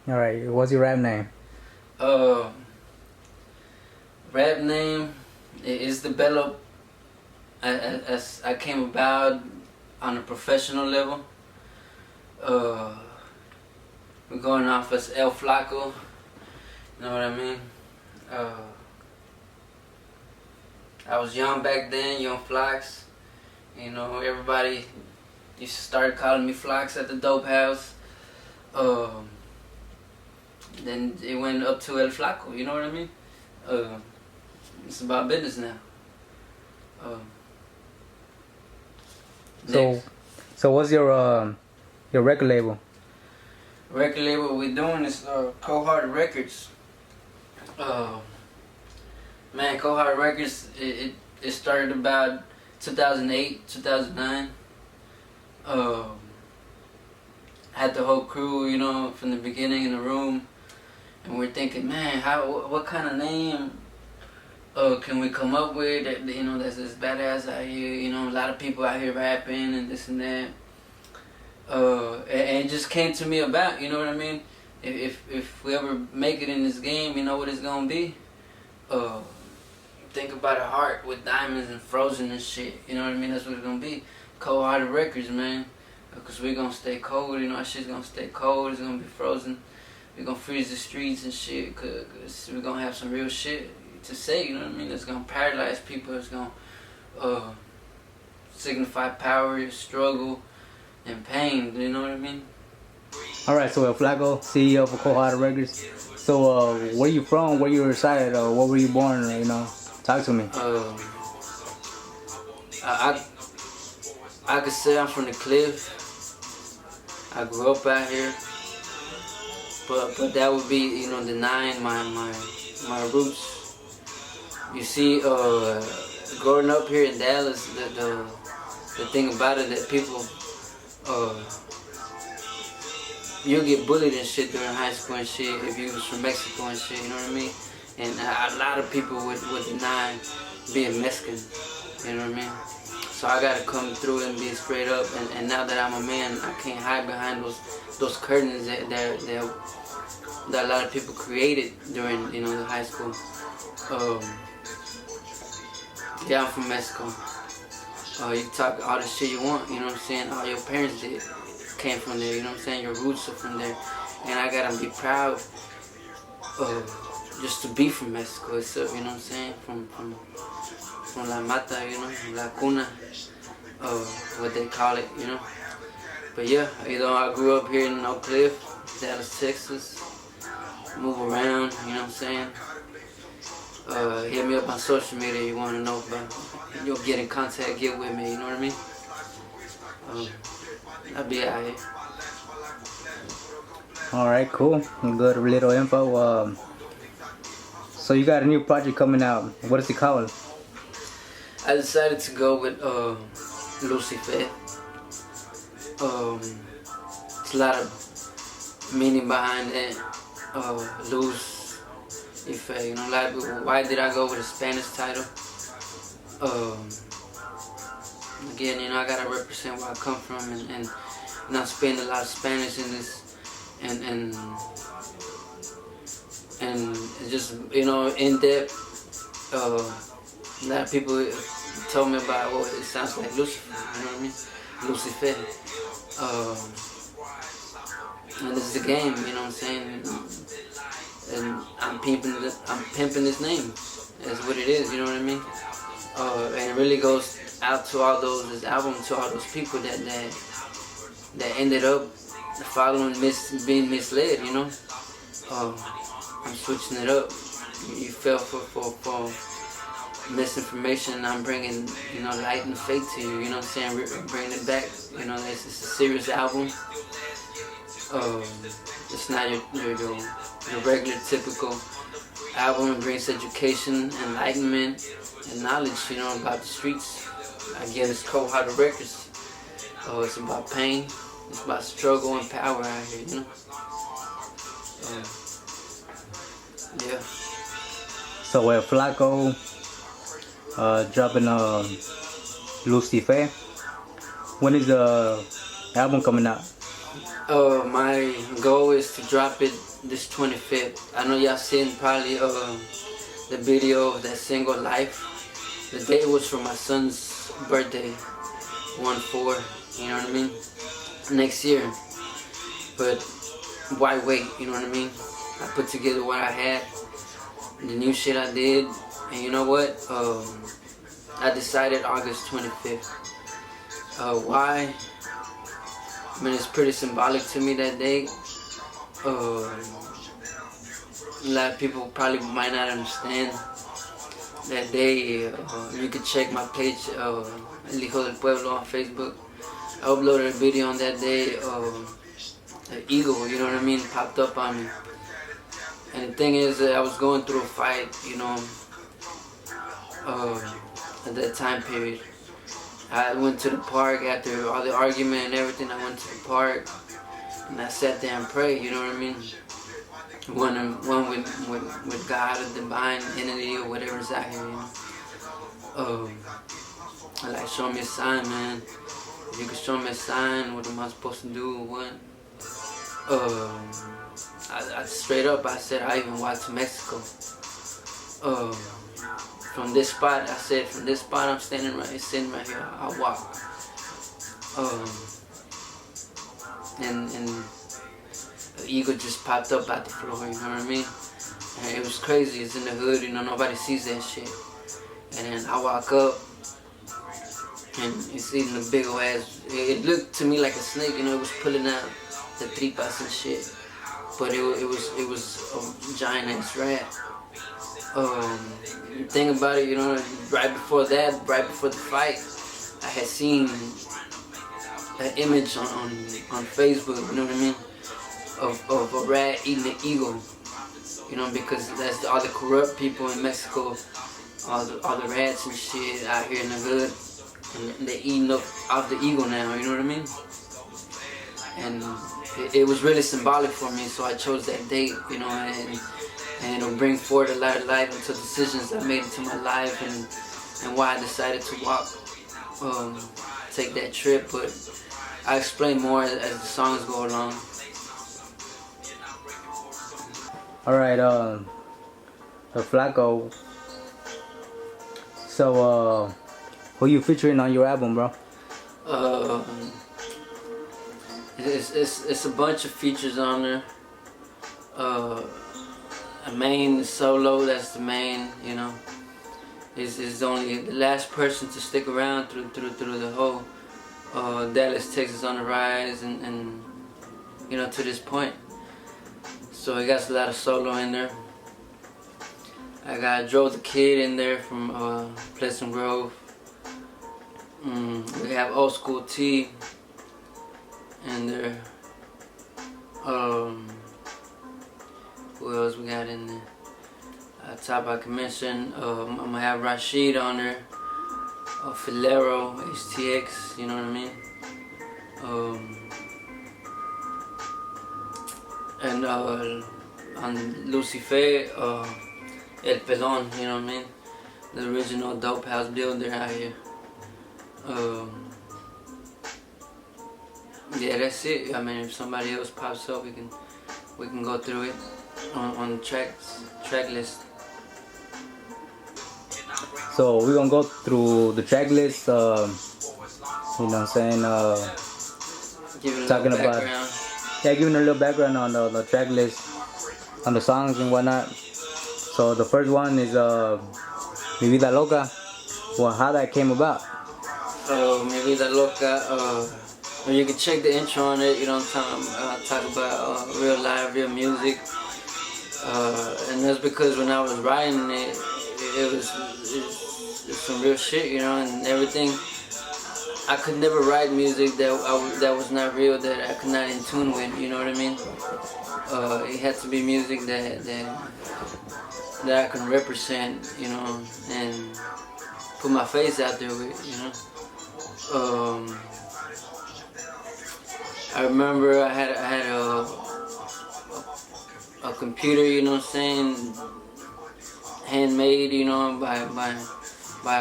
All right. What's your rap name? Uh, Rap name is developed as I came about on a professional level. We're going off as El Flaco. You know what I mean? I was young back then, young Flax. You know, everybody used to start calling me Flax at the dope house. Then it went up to El Flaco, you know what I mean? It's about business now. So what's your record label? Record label we're doing is Cold-Hearted Records. Man, Cold-Hearted Records, it started about 2008, 2009. Had the whole crew, you know, from the beginning in the room, and we're thinking, man, what kind of name can we come up with that, you know, that's this badass out here, you know, a lot of people out here rapping and this and that. And it just came to me about, you know what I mean? If we ever make it in this game, you know what it's gonna be? Think about a heart with diamonds and frozen and shit, you know what I mean? That's what it's gonna be. Cold-Hearted Records, man. Because we're gonna stay cold, you know, our shit's gonna stay cold, it's gonna be frozen. We're gonna freeze the streets and shit, cause we're gonna have some real shit to say, you know what I mean? It's gonna paralyze people, it's gonna signify power, struggle, and pain, you know what I mean? Alright, so Flaco, CEO for Cold-Hearted Records. So where you from, where you resided, or where were you born, you know? Talk to me. I could say I'm from the Cliff. I grew up out here, but that would be, you know, denying my roots. You see, growing up here in Dallas, the thing about it that people, you'll get bullied and shit during high school and shit if you was from Mexico and shit, you know what I mean? And a lot of people would deny being Mexican, you know what I mean? So I gotta come through and be straight up, and now that I'm a man, I can't hide behind those curtains that a lot of people created during, you know, the high school. Yeah, I'm from Mexico. You talk all the shit you want, you know what I'm saying? All your parents came from there, you know what I'm saying? Your roots are from there, and I gotta be proud just to be from Mexico itself, you know what I'm saying? From La Mata, you know, La Cuna, what they call it, you know. But yeah, you know, I grew up here in Oak Cliff, Dallas, Texas. Move around, you know what I'm saying. Hit me up on social media if you want to know about. You'll get in contact, get with me, you know what I mean. I'll be out here. All right, cool. Good little info. So you got a new project coming out. What is it called? I decided to go with Luz y Fe. It's a lot of meaning behind it. Luz y Fe, you know, like, why did I go with a Spanish title? Again, you know, I gotta represent where I come from and not spend a lot of Spanish in this, and just, you know, in depth. A lot of people told me about, well, it sounds like Lucifer, you know what I mean? Luz y Fe. And this is a game, you know what I'm saying? And I'm pimping this name. That's what it is, you know what I mean? And it really goes out to all those, this album, to all those people that ended up following, being misled, you know? I'm switching it up. You fell for misinformation, I'm bringing, you know, light and faith to you, you know what I'm saying, bringing it back, you know, it's a serious album. It's not your regular, typical album. It brings education, enlightenment, and knowledge, you know, about the streets. Again, it's Cold-Hearted Records. It's about pain, it's about struggle and power out here, you know. Yeah. So Flaco dropping Luz y Fe. When is the album coming out? My goal is to drop it this 25th. I know y'all seen probably the video of that single Life. The date was for my son's birthday, 1/4. You know what I mean? Next year. But why wait? You know what I mean? I put together what I had, the new shit I did, and you know what? I decided August 25th. Why? I mean, it's pretty symbolic to me that day. A lot of people probably might not understand that day. You can check my page, El Hijo del Pueblo, on Facebook. I uploaded a video on that day. An eagle, you know what I mean, popped up on me. And the thing is that I was going through a fight, you know, at that time period. I went to the park after all the argument and everything. I went to the park and I sat there and prayed, you know what I mean? One with God, a divine entity or whatever is out here, you know. Like, show me a sign, man. If you could show me a sign, what am I supposed to do? What? I straight up, I said I even walked to Mexico. From this spot, I said, from this spot I'm sitting right here, I'll walk. And the eagle just popped up out the floor, you know what I mean? And it was crazy, it's in the hood, you know, nobody sees that shit. And then I walk up, and it's eating a big old ass, it looked to me like a snake, you know, it was pulling out the tripas and shit. But it was a giant ass rat. The thing about it, you know, right before the fight, I had seen an image on Facebook, you know what I mean, of a rat eating an eagle, you know, because that's all the corrupt people in Mexico, all the rats and shit out here in the hood, and they eating up off the eagle now, you know what I mean? And it was really symbolic for me, so I chose that date, you know, and it'll bring forward a lot of light into decisions I made into my life and why I decided to walk, take that trip. But I explain more as the songs go along. Alright, Flaco. So, who you featuring on your album, bro? It's a bunch of features on there. A main solo, that's the main, you know. Is only the last person to stick around through the whole Dallas, Texas on the rise, and you know, to this point. So he got a lot of solo in there. I got Joe the Kid in there from Pleasant Grove. We have Old School T in there. Who else we got in there? Top I can mention. I'm gonna have Rashid on there. Filero, HTX, you know what I mean? And on Luz y Fe, El Pelon, you know what I mean? The original dope house builder out here. Yeah, that's it. I mean, if somebody else pops up, we can go through it on the track list. So we're gonna go through the track list. You know what I'm saying? Talking about, giving a little background on the track list, on the songs and whatnot. So the first one is Mi Vida Loca. Well, how that came about? Mi Vida Loca. You can check the intro on it. You know what I'm talking about real life, real music. And that's because when I was writing it, it was some real shit, you know, and everything. I could never write music that was not real, that I could not in tune with, you know what I mean? It had to be music that I can represent, you know, and put my face out there with, you know. I remember I had a computer, you know what I'm saying, handmade, you know, by a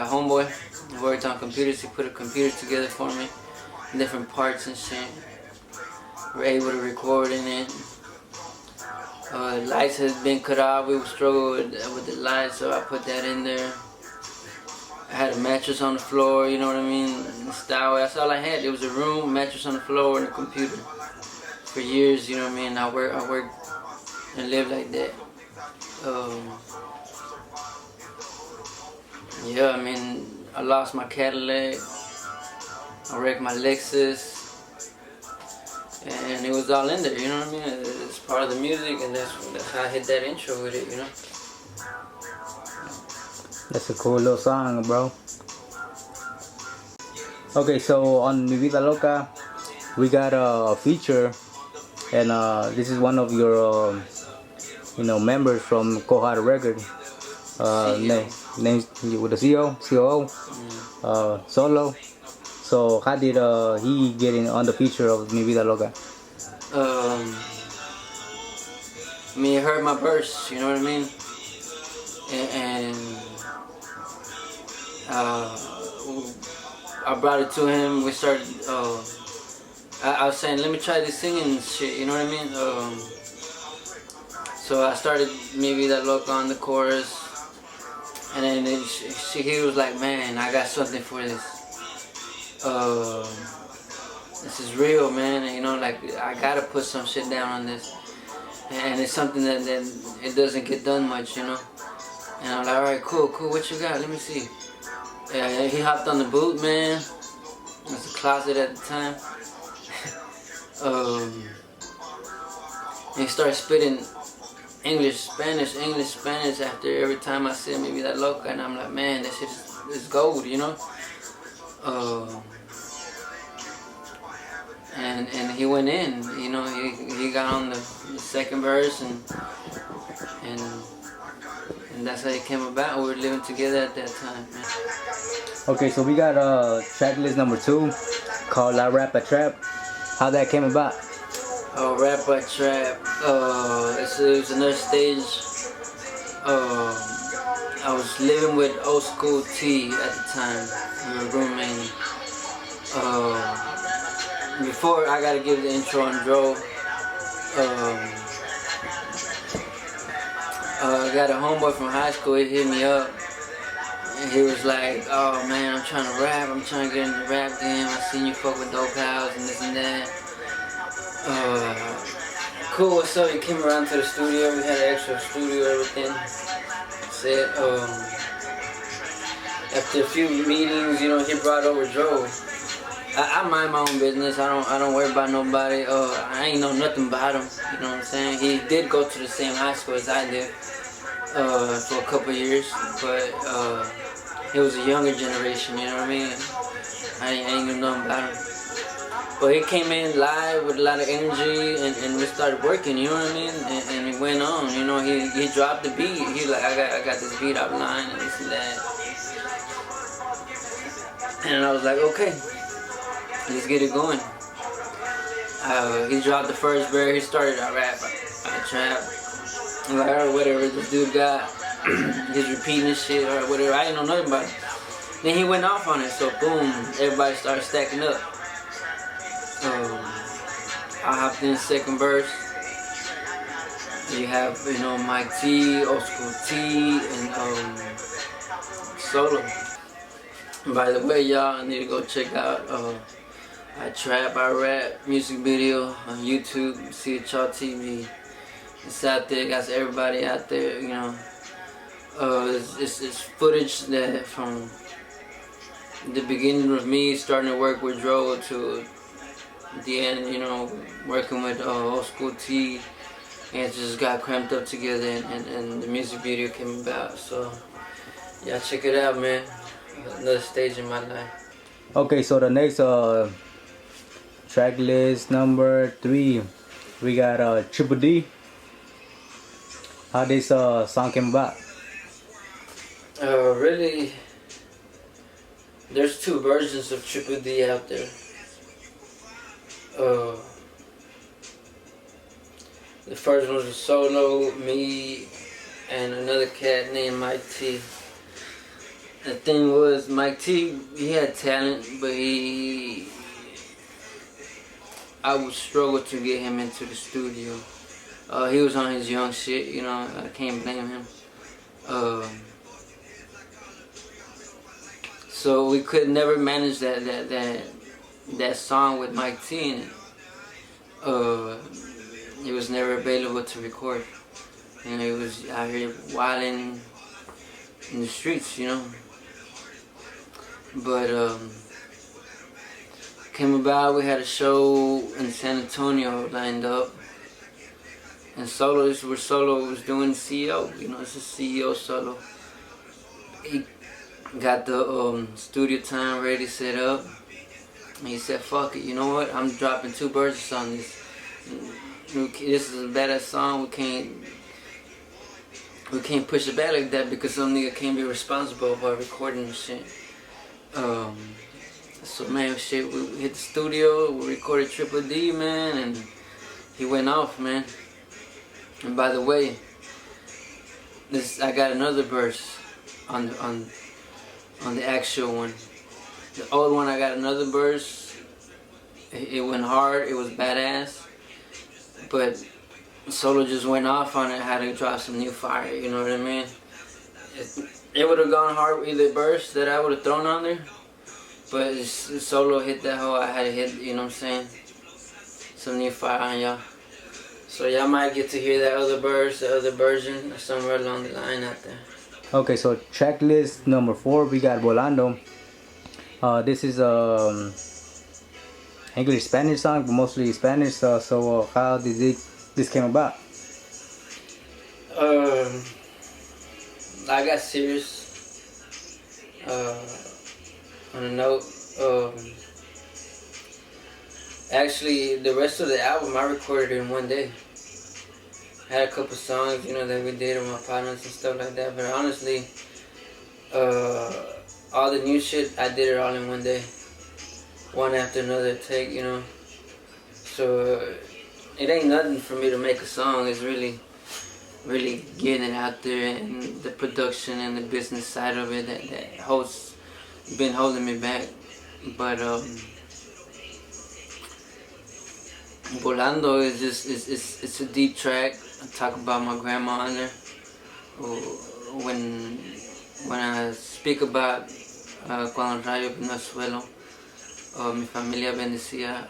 homeboy. He worked on computers. He put a computer together for me, different parts and shit. were able to record in it. Lights had been cut off. We would struggle with the lights, so I put that in there. I had a mattress on the floor, you know what I mean? Style. That's all I had. It was a room, mattress on the floor, and a computer. For years, you know what I mean? I worked and lived like that. Yeah, I mean, I lost my Cadillac. I wrecked my Lexus. And it was all in there, you know what I mean? It's part of the music, and that's how I hit that intro with it, you know? That's a cool little song, bro. Okay, so on Mi Vida Loca, we got a feature, and this is one of your, members from Kohara Record. Named with the COO, Solo. So how did he get in on the feature of Mi Vida Loca? I mean, he heard my verse, you know what I mean? And I brought it to him. We started. I was saying, let me try this singing shit. You know what I mean? So I started Mi Vida Loca on the chorus, and then he was like, "Man, I got something for this. This is real, man. And, you know, like I gotta put some shit down on this, and it's something that it doesn't get done much, you know." And I'm like, "All right, cool. What you got? Let me see." Yeah, he hopped on the boot, man. It was a closet at the time. And he started spitting English, Spanish after every time I said maybe that loca, and I'm like, man, that shit is gold, you know. And he went in, you know. He got on the second verse, and that's how it came about. We were living together at that time, man. Okay, so we got track list number 2 called La Rap a Trap. How that came about? Rap by Trap. It was another stage. I was living with Old School T at the time. We were roommating. Before, I gotta give the intro on Dro. I got a homeboy from high school. He hit me up. And he was like, "Oh man, I'm trying to rap. I'm trying to get in the rap game. I seen you fuck with Dope House and this and that." Cool, what's up? He came around to the studio. We had an extra studio, everything. Said, after a few meetings, you know, he brought over Dro. I mind my own business. I don't worry about nobody. I ain't know nothing about him. You know what I'm saying? He did go to the same high school as I did for a couple years, but he was a younger generation. You know what I mean? I ain't even know about him. But he came in live with a lot of energy, and we started working, you know what I mean? And it went on, you know. He dropped the beat. He like, I got this beat outline and this and that. And I was like, okay, let's get it going. He dropped the first verse. He started a rap, a trap. I'm like, alright, whatever this dude got. He's repeating this shit or whatever. I didn't know nothing about it. Then he went off on it, so boom, everybody started stacking up. I hopped in the second verse. You have, you know, Mike T, Old School T, and Solo. And by the way, y'all, I need to go check out I Trap, I Rap music video on YouTube, CHRtv. It's out there, got everybody out there, you know. It's footage that from the beginning of me starting to work with Dro to the end, you know, working with Old School T, and it just got cramped up together, and the music video came about. So yeah, check it out, man. Another stage in my life. Okay, so the next track list number 3, we got Triple D. How this song came about? Really, there's 2 versions of Triple D out there. The first one was a solo, me, and another cat named Mike T. The thing was, Mike T, he had talent, but he I would struggle to get him into the studio. He was on his young shit, you know. I can't blame him. So we could never manage that song with Mike T in it. He was never available to record. You know, he was out here wilding in the streets, you know. But came about, we had a show in San Antonio lined up. And Solo, this is where Solo was doing CEO, you know, it's a CEO Solo. He got the studio time ready, set up. And he said, fuck it, you know what, I'm dropping 2 verses on this. This is a badass song, we can't push it back like that because some nigga can't be responsible for recording the shit. So man, shit, we hit the studio, we recorded CHRtv, man, and he went off, man. And by the way, I got another verse on the actual one. The old one, I got another verse. It went hard, it was badass, but Solo just went off on it, had to drop some new fire, you know what I mean? It would have gone hard with either verse that I would have thrown on there, but Solo hit that hole, I had to hit, you know what I'm saying? Some new fire on y'all. So y'all might get to hear that other verse, the other version, somewhere along the line out there. Okay, so track list number 4, we got Volando. This is English Spanish song, but mostly Spanish. So how did this came about? I got serious on a note. Actually, the rest of the album I recorded in one day. I had a couple songs, you know, that we did with my partners and stuff like that. But honestly, all the new shit, I did it all in one day. One after another take, you know. So it ain't nothing for me to make a song. It's really getting it out there, and the production and the business side of it that been holding me back. But Volando is just it's a deep track. I talk about my grandma on there. When I speak about cuando el rayo vino al suelo, mi familia bendecía.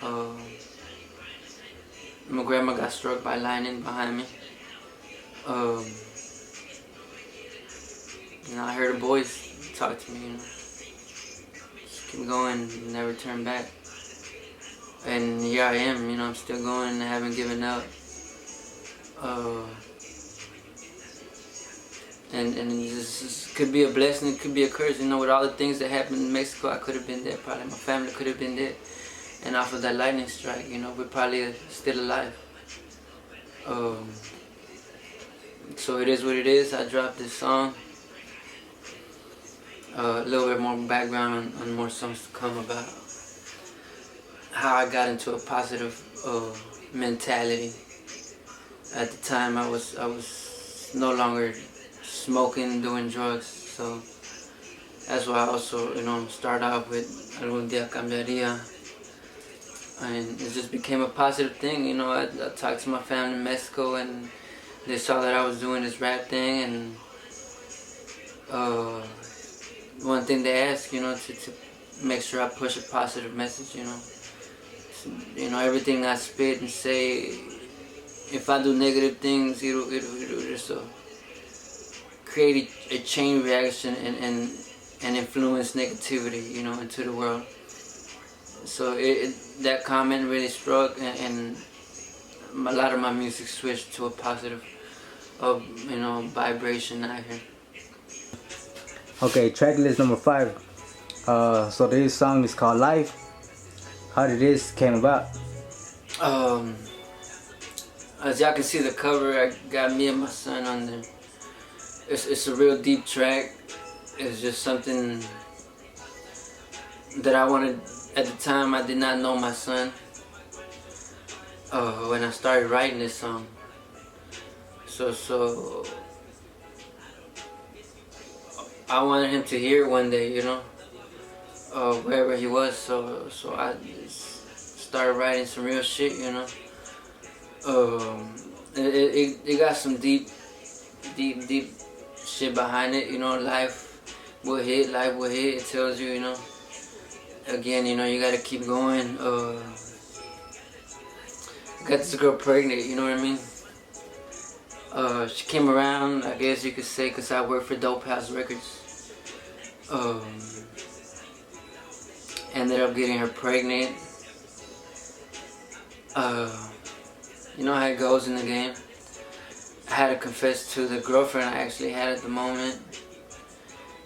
My grandma got struck by lightning behind me. You know, I heard a voice talk to me, you know. Just keep going, never turn back. And here I am, you know, I'm still going, I haven't given up. And this could be a blessing, it could be a curse, you know, with all the things that happened in Mexico, I could have been dead, probably my family could have been dead. And off of that lightning strike, you know, we're probably still alive. So it is what it is. I dropped this song. A little bit more background on more songs to come about how I got into a positive mentality. At the time, I was no longer smoking, doing drugs. So that's why I also, you know, start off with Algún día cambiaría. And it just became a positive thing, you know. I talked to my family in Mexico, and they saw that I was doing this rap thing, and one thing they asked, you know, to make sure I push a positive message, you know. So, you know, everything I spit and say, if I do negative things, it'll just create a chain reaction and influence negativity, you know, into the world. So that comment really struck, and a lot of my music switched to a positive, you know, vibration out here. Okay, track list number 5. So this song is called Life. How did this came about? As y'all can see the cover, I got me and my son on there. It's a real deep track. It's just something that I wanted. At the time, I did not know my son when I started writing this song. So I wanted him to hear it one day, you know, wherever he was. So I started writing some real shit, you know. It got some deep shit behind it, you know. Life will hit. It tells you, you know. Again, you know, you gotta keep going. Got this girl pregnant, you know what I mean. She came around, I guess you could say, cause I work for Dope House Records. Ended up getting her pregnant. You know how it goes in the game. I had to confess to the girlfriend I actually had at the moment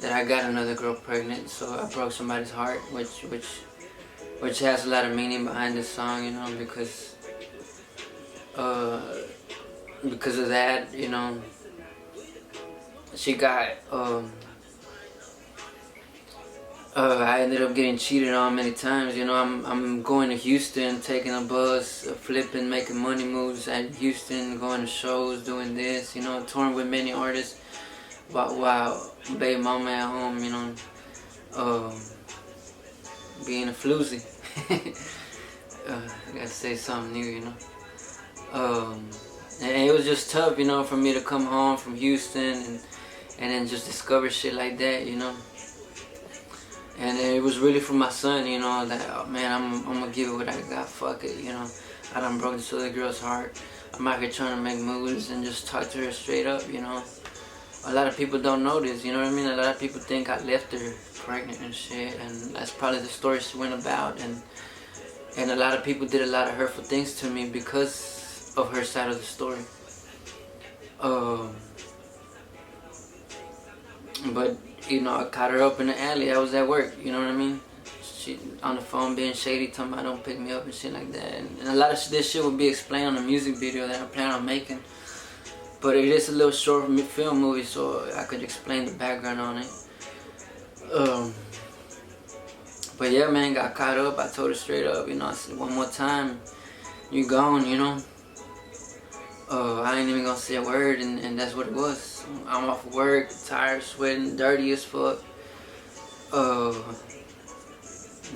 that I got another girl pregnant, so I broke somebody's heart, which has a lot of meaning behind this song, you know, because of that, you know. She got I ended up getting cheated on many times, you know. I'm going to Houston, taking a bus, flipping, making money moves at Houston, going to shows, doing this, you know, touring with many artists. While baby mama at home, you know, being a floozy. I gotta say something new, you know. And it was just tough, you know, for me to come home from Houston and then just discover shit like that, you know. And it was really for my son, you know, that, oh, man, I'm gonna give it what I got, fuck it, you know. I done broke this other girl's heart. I'm out here trying to make moves and just talk to her straight up, you know. A lot of people don't know this, you know what I mean? A lot of people think I left her pregnant and shit, and that's probably the story she went about, and a lot of people did a lot of hurtful things to me because of her side of the story. But, you know, I caught her up in the alley. I was at work, you know what I mean? She on the phone being shady, telling me I don't pick me up and shit like that. And a lot of this shit will be explained on the music video that I plan on making. But it is a little short film movie, so I could explain the background on it. But yeah, man, got caught up. I told her straight up, you know, I said, one more time, you gone, you know. I ain't even gonna say a word, and that's what it was. I'm off of work, tired, sweating, dirty as fuck. And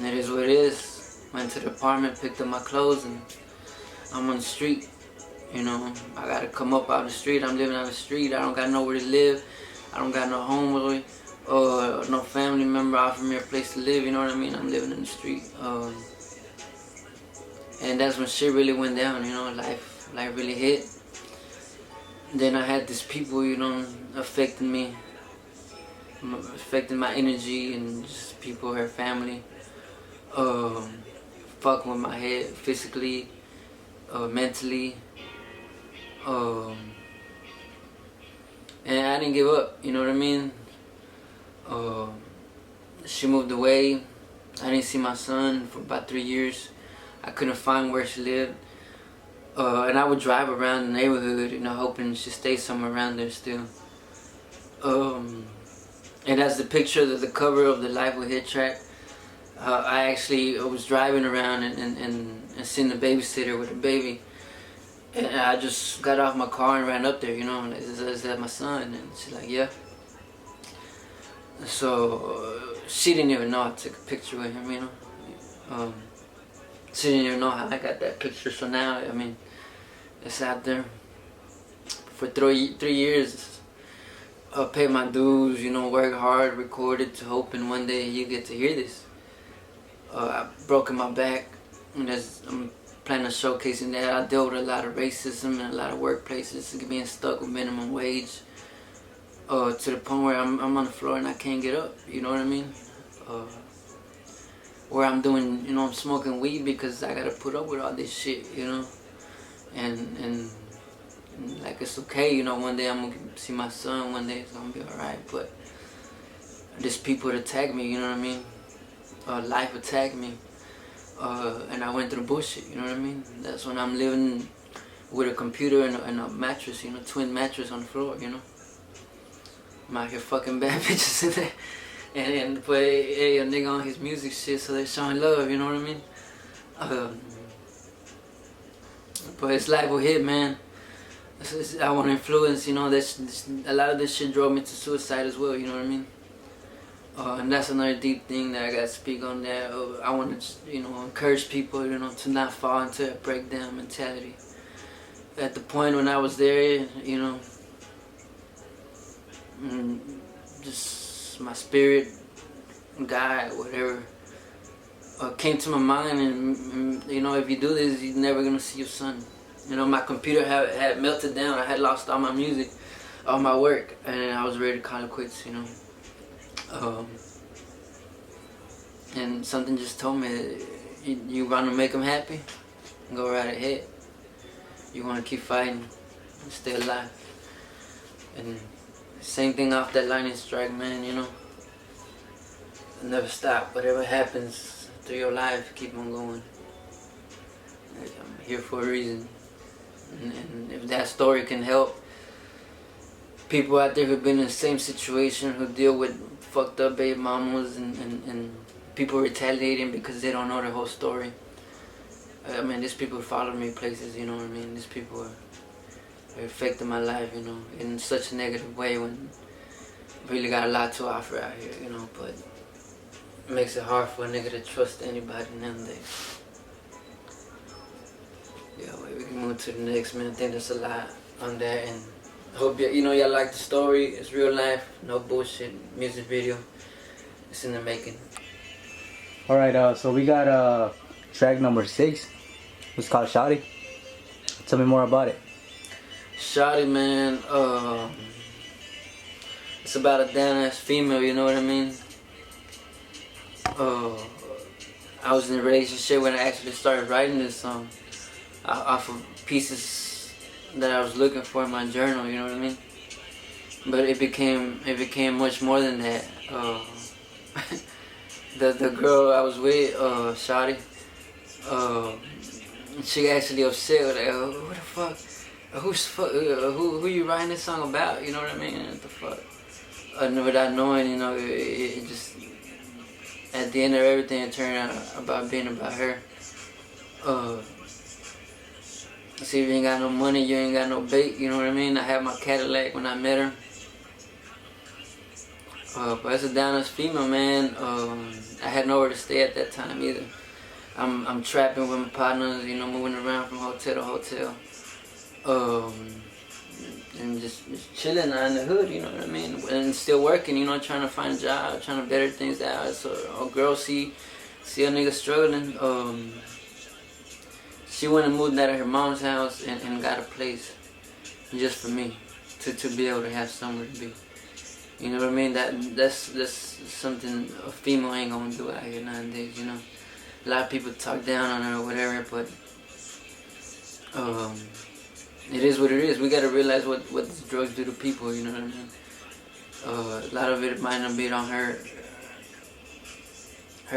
it is what it is. Went to the apartment, picked up my clothes, and I'm on the street. You know, I gotta come up out the street. I'm living on the street. I don't got nowhere to live. I don't got no home really, no family member offered me a place to live. You know what I mean? I'm living in the street. And that's when shit really went down. You know, life really hit. Then I had these people, you know, affecting me, affecting my energy, and just people, her family, fucking with my head physically, mentally. And I didn't give up, you know what I mean? She moved away. I didn't see my son for about 3 years. I couldn't find where she lived. And I would drive around the neighborhood, you know, hoping she'd stay somewhere around there still. And that's the picture, the cover of the Life Will Hit track. I actually was driving around and seen the babysitter with a baby. And I just got off my car and ran up there, you know, and is that my son? And she's like, yeah. So she didn't even know I took a picture with him, you know. She didn't even know how I got that picture, so now, I mean, it's out there. For 3 years, I paid my dues, you know, work hard, recorded, hoping one day you get to hear this. I've broken my back, and I'm planning on showcasing that. I dealt with a lot of racism in a lot of workplaces, being stuck with minimum wage, to the point where I'm on the floor and I can't get up, you know what I mean? Where I'm doing, you know, I'm smoking weed because I gotta put up with all this shit, you know, and like it's okay, you know, one day I'm gonna see my son, one day it's gonna be alright, but there's people that attack me, you know what I mean, life attacked me, and I went through bullshit, you know what I mean. That's when I'm living with a computer and a mattress, you know, twin mattress on the floor, you know. I'm out here fucking bad bitches in there. And put a nigga on his music shit, so they're showing love, you know what I mean? But it's Life Will Hit, man. I want to influence, you know, a lot of this shit drove me to suicide as well, you know what I mean? And that's another deep thing that I got to speak on there. I want to, encourage people, to not fall into a breakdown mentality. At the point when I was there, just my spirit, God, whatever, came to my mind, and if you do this, you're never gonna see your son. My computer had melted down. I had lost all my music, all my work, and I was ready to call it quits. And something just told me, you want to make them happy? Go right ahead. You want to keep fighting, stay alive. And same thing off that lightning strike, man. Never stop. Whatever happens through your life, keep on going. I'm here for a reason. And if that story can help people out there who've been in the same situation, who deal with fucked up baby mamas and people retaliating because they don't know the whole story. I mean, these people followed me places, you know what I mean? These people are affecting my life, in such a negative way, when really got a lot to offer out here, but it makes it hard for a nigga to trust anybody nowadays. Yeah, we can move to the next, man. I think there's a lot on that, and hope y'all like the story. It's real life, no bullshit. Music video, it's in the making. All right, so we got track number 6. It's called Shawty. Tell me more about it. Shawty, man, it's about a down-ass female, you know what I mean? I was in a relationship when I actually started writing this song off of pieces that I was looking for in my journal, you know what I mean? But it became much more than that. The girl I was with, Shawty, she actually upset with who the fuck, who you writing this song about, you know what I mean? What the fuck? Without knowing, it just, at the end of everything, it turned out about being about her. See, if you ain't got no money, you ain't got no bait, you know what I mean? I had my Cadillac when I met her. But as a down-ass female, man, I had nowhere to stay at that time either. I'm trapping with my partners, moving around from hotel to hotel. And just chilling in the hood, you know what I mean? And still working, trying to find a job, trying to better things out. So a girl see a nigga struggling. She went and moved out of her mom's house and got a place just for me to be able to have somewhere to be. You know what I mean? That's something a female ain't gonna do out here nowadays. A lot of people talk down on her or whatever, but it is what it is. We gotta realize what these drugs do to people. You know what I mean? A lot of it might not be on her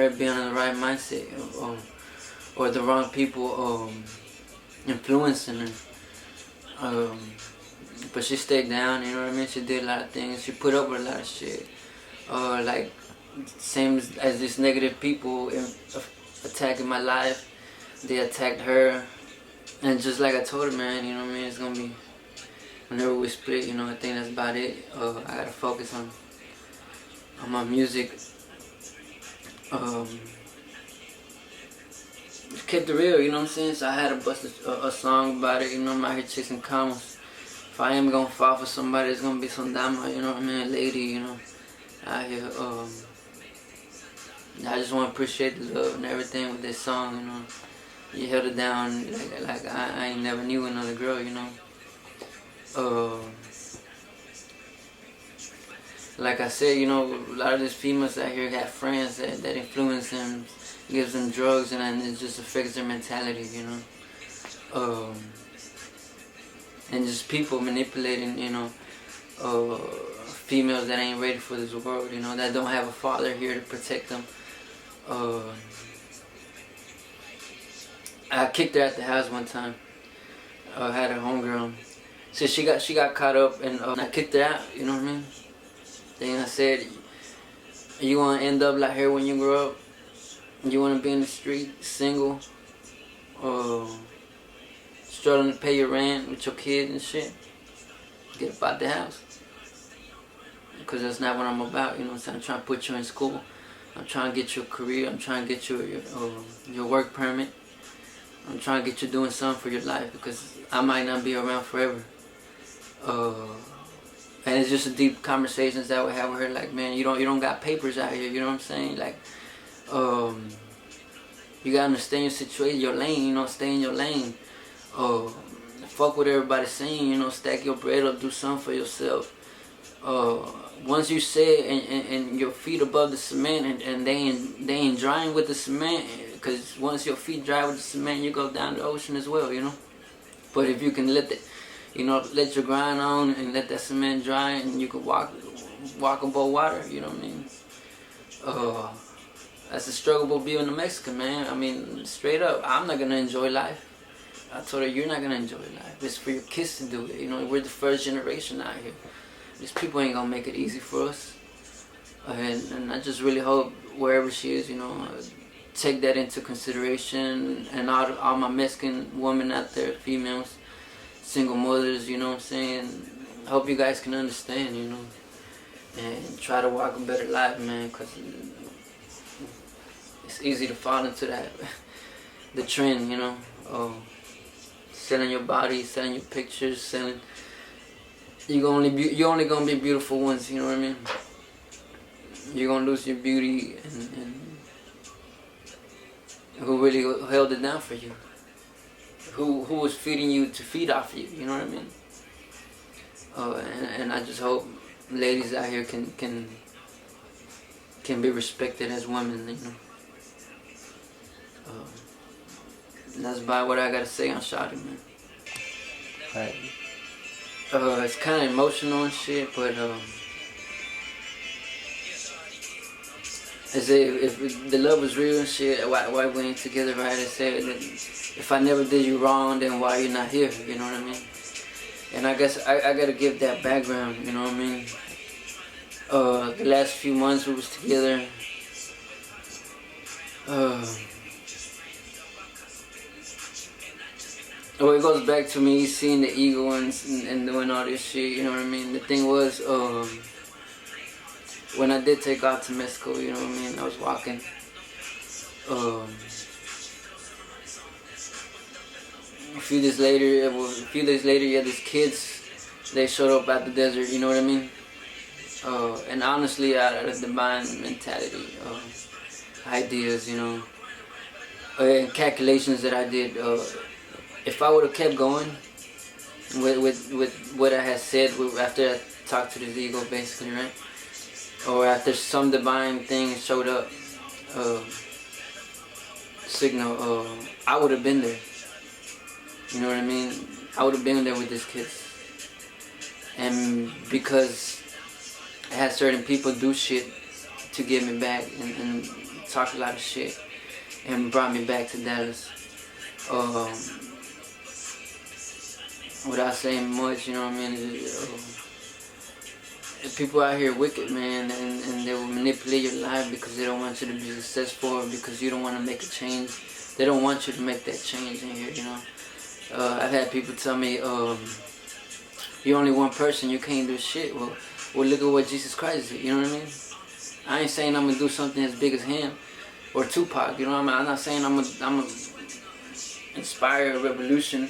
being on the right mindset, or the wrong people influencing her. But she stayed down, you know what I mean? She did a lot of things. She put up with a lot of shit. Like, same as these negative people attacking my life, they attacked her. And just like I told her, man, you know what I mean? It's gonna be, whenever we split, I think that's about it. I gotta focus on my music. Just kept it real, you know what I'm saying? So I had to bust a song about it, I'm out here chasing commas. If I am gonna fall for somebody, it's gonna be some dama, you know what I mean, lady, out here. I just wanna appreciate the love and everything with this song, You held it down like I ain't never knew another girl, Like I said, a lot of these females out here have friends that influence them, gives them drugs, and it just affects their mentality, And just people manipulating, females that ain't ready for this world, that don't have a father here to protect them. I kicked her at the house one time. I had her homegirl. So she got caught up, and I kicked her out, you know what I mean? Then I said, you want to end up like her when you grow up? You want to be in the street, single, struggling to pay your rent with your kids and shit? Get up out the house. because that's not what I'm about. You know what I'm saying? I'm trying to put you in school. I'm trying to get you a career. I'm trying to get you your work permit. I'm trying to get you doing something for your life, because I might not be around forever. And it's just a deep conversations that we have with her. Like, man, you don't got papers out here. You know what I'm saying? Like, you gotta understand your situation, your lane. You know, stay in your lane. Fuck what everybody's saying. You know, stack your bread up, do something for yourself. Once you sit and your feet above the cement, and they ain't drying with the cement, because once your feet dry with the cement, you go down the ocean as well. You know. But if you can let your grind on and let that cement dry, and you can walk above water, you know what I mean? That's the struggle about being a Mexican, man. I mean, straight up, I'm not gonna enjoy life. I told her, you're not gonna enjoy life. It's for your kids to do it. You know, we're the first generation out here. These people ain't gonna make it easy for us. And I just really hope wherever she is, you know, take that into consideration. And all my Mexican women out there, females, single mothers, you know what I'm saying? I hope you guys can understand, you know, and try to walk a better life, man, because it's easy to fall into that, the trend, you know, selling your body, selling your pictures, selling. You're only gonna be beautiful once, you know what I mean? You're gonna lose your beauty, and who really held it down for you? Who was feeding you to feed off you? You know what I mean? And I just hope ladies out here can be respected as women, you know. And that's about what I gotta say on Shawty, man. Alright. It's kind of emotional and shit, but I say if the love was real and shit, why we ain't together, right? I said that if I never did you wrong, then why you not here? You know what I mean? And I guess I gotta give that background. You know what I mean? The last few months we was together. Well, it goes back to me seeing the ego and doing all this shit, you know what I mean? The thing was, when I did take off to Mexico, you know what I mean? I was walking. A few days later, yeah, these kids, they showed up at the desert, you know what I mean? And honestly, out of the divine mentality, ideas, you know, and calculations that I did. If I would have kept going with what I had said after I talked to this ego, basically, right? Or after some divine thing showed up, signal, I would have been there. You know what I mean? I would have been there with these kids. And because I had certain people do shit to get me back and talk a lot of shit and brought me back to Dallas. Without saying much, you know what I mean? People out here wicked, man, and they will manipulate your life because they don't want you to be successful, or because you don't want to make a change. They don't want you to make that change in here, you know? I've had people tell me, you're only one person, you can't do shit. Well, look at what Jesus Christ did, you know what I mean? I ain't saying I'm going to do something as big as him or Tupac, you know what I mean? I'm not saying I'm gonna inspire a revolution.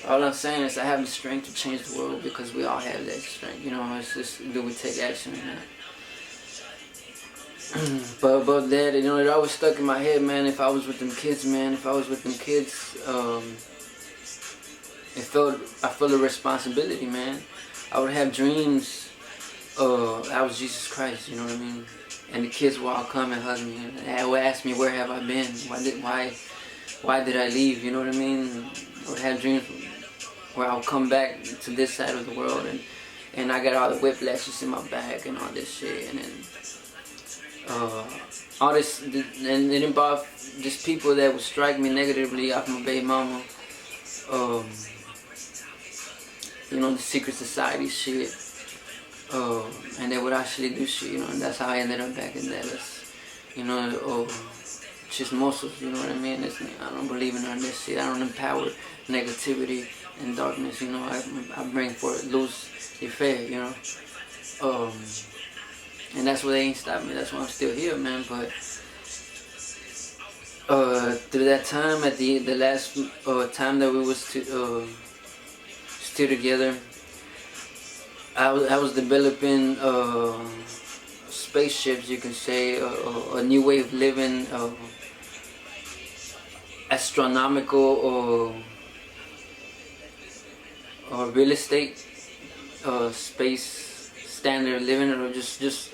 All I'm saying is I have the strength to change the world, because we all have that strength, you know. It's just, do we take action or not? But about that, you know, it always stuck in my head, man. If I was with them kids, man, I felt a responsibility, man. I would have dreams. I was Jesus Christ, you know what I mean? And the kids would all come and hug me, and they would ask me, where have I been? Why did I leave? You know what I mean? I would have dreams where I'll come back to this side of the world, and I got all the whiplashes in my back and all this shit, and then all this, and it involved just people that would strike me negatively off my baby mama. You know, the secret society shit, and they would actually do shit, you know, and that's how I ended up back in Dallas. You know, chismosos, you know what I mean? I don't believe in all this shit. I don't empower negativity and darkness, you know. I bring forth Luz y Fe, you know. And that's why they ain't stopped me. That's why I'm still here, man. But through that time, at the last time that we was still together, I was developing spaceships, you can say, a new way of living, astronomical or real estate, space standard of living, or just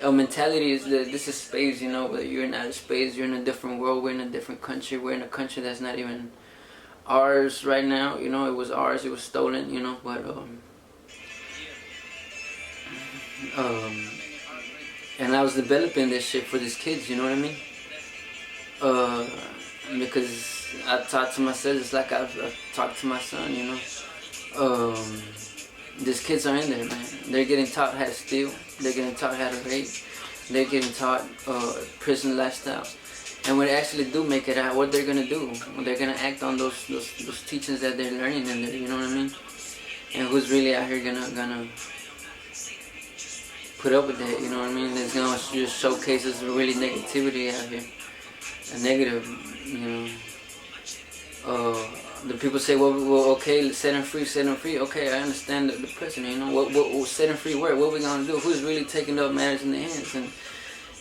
mentality is that this is space, you know, but you're in outer space, you're in a different world, we're in a different country, we're in a country that's not even ours right now, you know. It was ours, it was stolen, you know, but and I was developing this shit for these kids, you know what I mean? Because I talked to myself just like I've talked to my son, you know. These kids are in there, man. They're getting taught how to steal. They're getting taught how to rape. They're getting taught prison lifestyles. And when they actually do make it out, what they're gonna do? They're gonna act on those teachings that they're learning in there. You know what I mean? And who's really out here gonna put up with that? You know what I mean? It's gonna just showcase this really negativity out here, a negative, you know. The people say, well, okay, set them free, set them free. Okay, I understand the prisoner, you know. What set them free where? What we gonna do? Who's really taking up matters in their hands?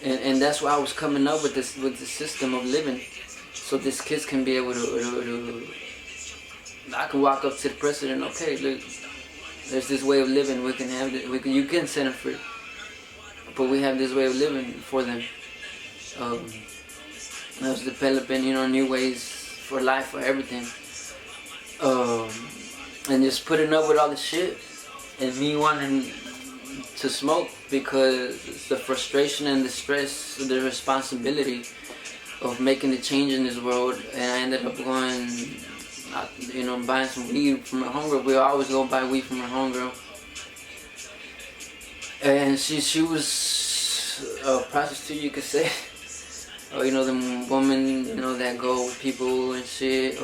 And that's why I was coming up with the system of living, so these kids can be able to I can walk up to the president. Okay, look, there's this way of living. We can have it. You can set them free, but we have this way of living for them. I was developing, you know, new ways for life, for everything. And just putting up with all the shit, and me wanting to smoke because it's the frustration and the stress, the responsibility of making the change in this world. And I ended up going, you know, buying some weed from my homegirl. We always go buy weed from my homegirl, and she was a prostitute, you could say. You know, the woman, you know, that go with people and shit.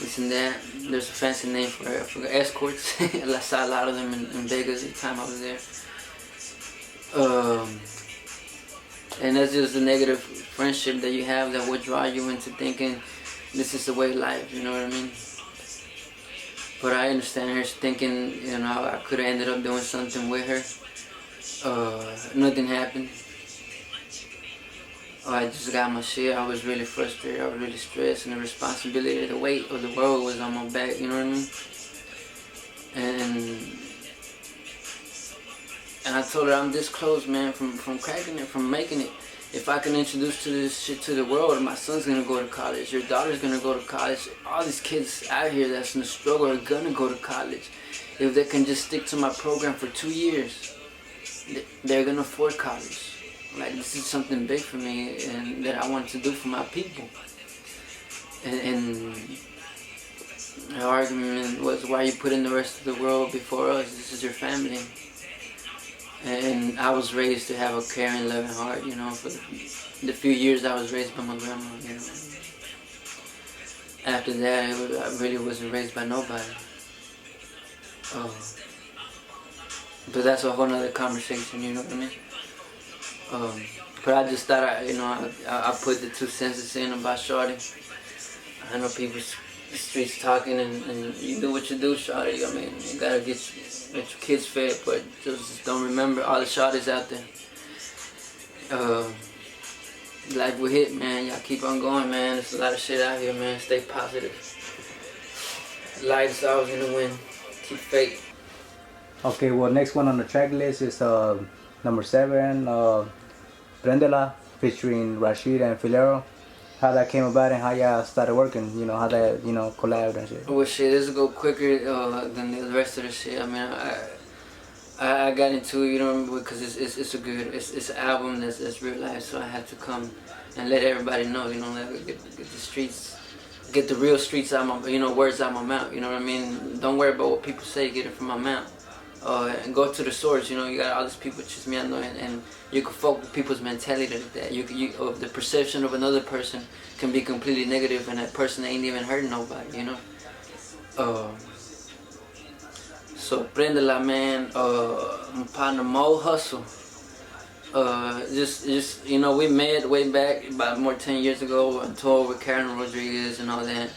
This and that. There's a fancy name for escorts. I saw a lot of them in Vegas the time I was there. And that's just a negative friendship that you have that would draw you into thinking this is the way of life, you know what I mean? But I understand her thinking, you know, I could have ended up doing something with her. Nothing happened. I just got my shit. I was really frustrated. I was really stressed, and the responsibility, the weight of the world was on my back. You know what I mean? And I told her I'm this close, man, from cracking it, from making it. If I can introduce to this shit to the world, my son's gonna go to college. Your daughter's gonna go to college. All these kids out here that's in the struggle are gonna go to college. If they can just stick to my program for 2 years, they're gonna afford college. Like, this is something big for me, and that I want to do for my people. And the argument was, why you putting the rest of the world before us? This is your family. And I was raised to have a caring, loving heart, you know. For the few years I was raised by my grandma, you know. After that, I really wasn't raised by nobody. But that's a whole nother conversation, you know what I mean? But I just thought, I put the 2 cents in about Shorty. I know people the streets talking, and you do what you do, Shorty. I mean, you gotta get your kids fed, but just don't remember all the Shorties out there. Life will hit, man. Y'all keep on going, man. There's a lot of shit out here, man. Stay positive. Light's always in the wind. Keep faith. Okay, well, next one on the track list is number 7, Prendela, featuring Rashid and Filero. How that came about and how y'all started working, you know, how that, you know, collabed and shit. Well, shit, this will go quicker than the rest of the shit. I mean, I got into it, you know, because it's an album that's real life, so I had to come and let everybody know, you know, get the streets, get the real streets out my, you know, words out my mouth, you know what I mean? Don't worry about what people say, get it from my mouth. And go to the source, you know, you got all these people chismeando, and you can fuck with people's mentality like that. The perception of another person can be completely negative, and that person ain't even hurting nobody, you know. So Prendela, man, my partner Mo Hustle. Just you know, we met way back about more 10 years ago on tour with Karen Rodriguez and all that.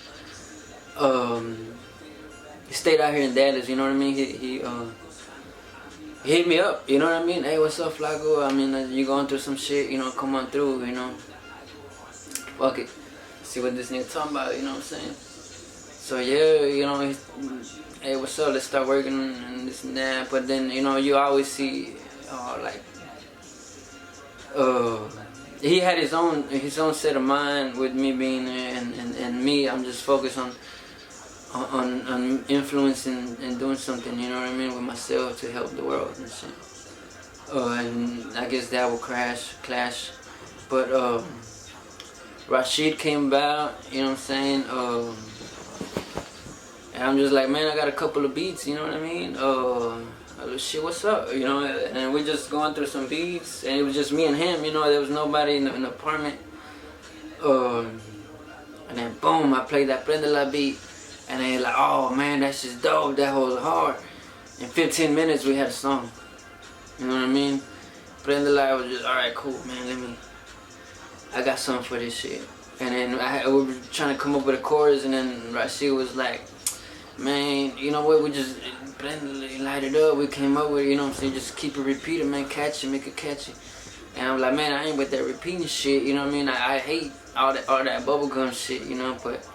He stayed out here in Dallas, you know what I mean? He hit me up, you know what I mean? Hey, what's up, Flaco? I mean, you going through some shit, you know, come on through, you know. Fuck it. See what this nigga talking about, you know what I'm saying? So yeah, you know, hey, what's up? Let's start working and this and that. But then, you know, you always see, he had his own set of mind with me being there, and me, I'm just focused on influencing and doing something, you know what I mean, with myself to help the world and shit. And I guess that will clash. But Rashid came about, you know what I'm saying. And I'm just like, man, I got a couple of beats, you know what I mean? Shit, what's up? You know, and we just going through some beats, and it was just me and him, you know, there was nobody in the apartment. And then boom, I played that Prendela beat, and they like, oh man, that's just dope, that was hard. In 15 minutes, we had a song. You know what I mean? Prendela was just, alright, cool, man, I got something for this shit. And then we were trying to come up with a chorus, and then Rashid was like, man, you know what, we just light it up, we came up with it, you know what I'm saying, just keep it repeating, man, catchy, make it catchy. And I'm like, man, I ain't with that repeating shit, you know what I mean, I hate all that bubblegum shit, you know, but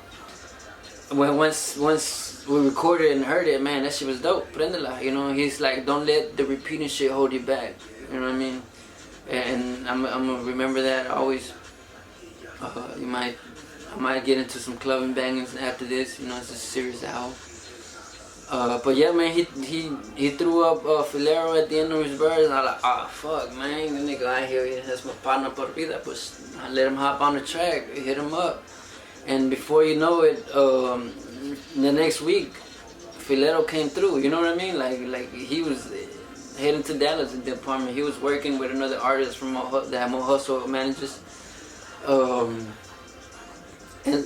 once we recorded and heard it, man, that shit was dope, Prendela, you know, he's like, don't let the repeating shit hold you back, you know what I mean, and I'm gonna remember that always. I might get into some clubbing bangings after this, you know, it's a serious album. But yeah, man, he threw up Filero at the end of his verse, and I was like, oh fuck, man, the nigga out here, that's my partner por vida, but I let him hop on the track, hit him up, and before you know it, the next week, Filero came through, you know what I mean? Like he was heading to Dallas in the apartment. He was working with another artist from that Mo Hustle manages. And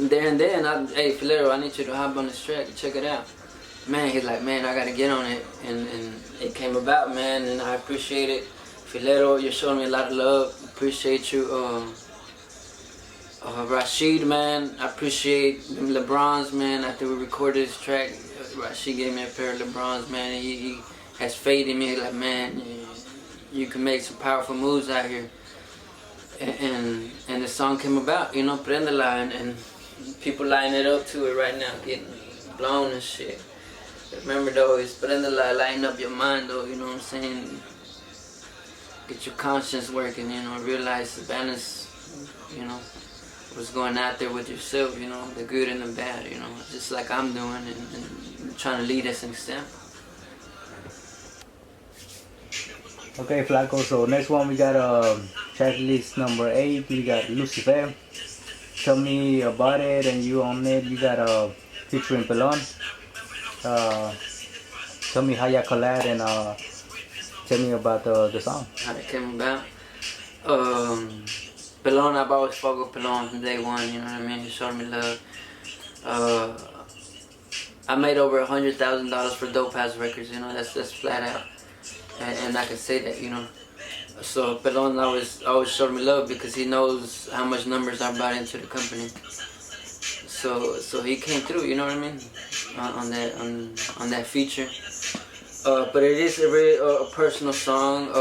then, hey Filero, I need you to hop on this track, check it out. Man, he's like, man, I gotta get on it, and it came about, man, and I appreciate it. Filero, you're showing me a lot of love. Appreciate you. Rashid, man, I appreciate them LeBrons, man. After we recorded this track, Rashid gave me a pair of LeBrons, man. He has faith in me, like, man, you can make some powerful moves out here. And the song came about, you know, Prendela, and people lining it up to it right now, getting blown and shit. Remember though, it's Prendela, lighten up your mind though, you know what I'm saying? Get your conscience working, you know, realize the balance, you know, what's going out there with yourself, you know, the good and the bad, you know, just like I'm doing, and trying to lead as an example. Okay, Flaco, so next one we got track list number 8, we got Luz y Fe. Tell me about it, and you on it, you got featuring Pelon. Tell me how y'all collab, and tell me about the song. How it came about. Pelon, I've always fucked with Pelon from day one, you know what I mean? He showed me love. I made over $100,000 for Dope House Records, you know, that's flat out. And I can say that, you know. So Pelon always showed me love because he knows how much numbers I brought into the company. So he came through, you know what I mean, on that feature. But it is a really personal song.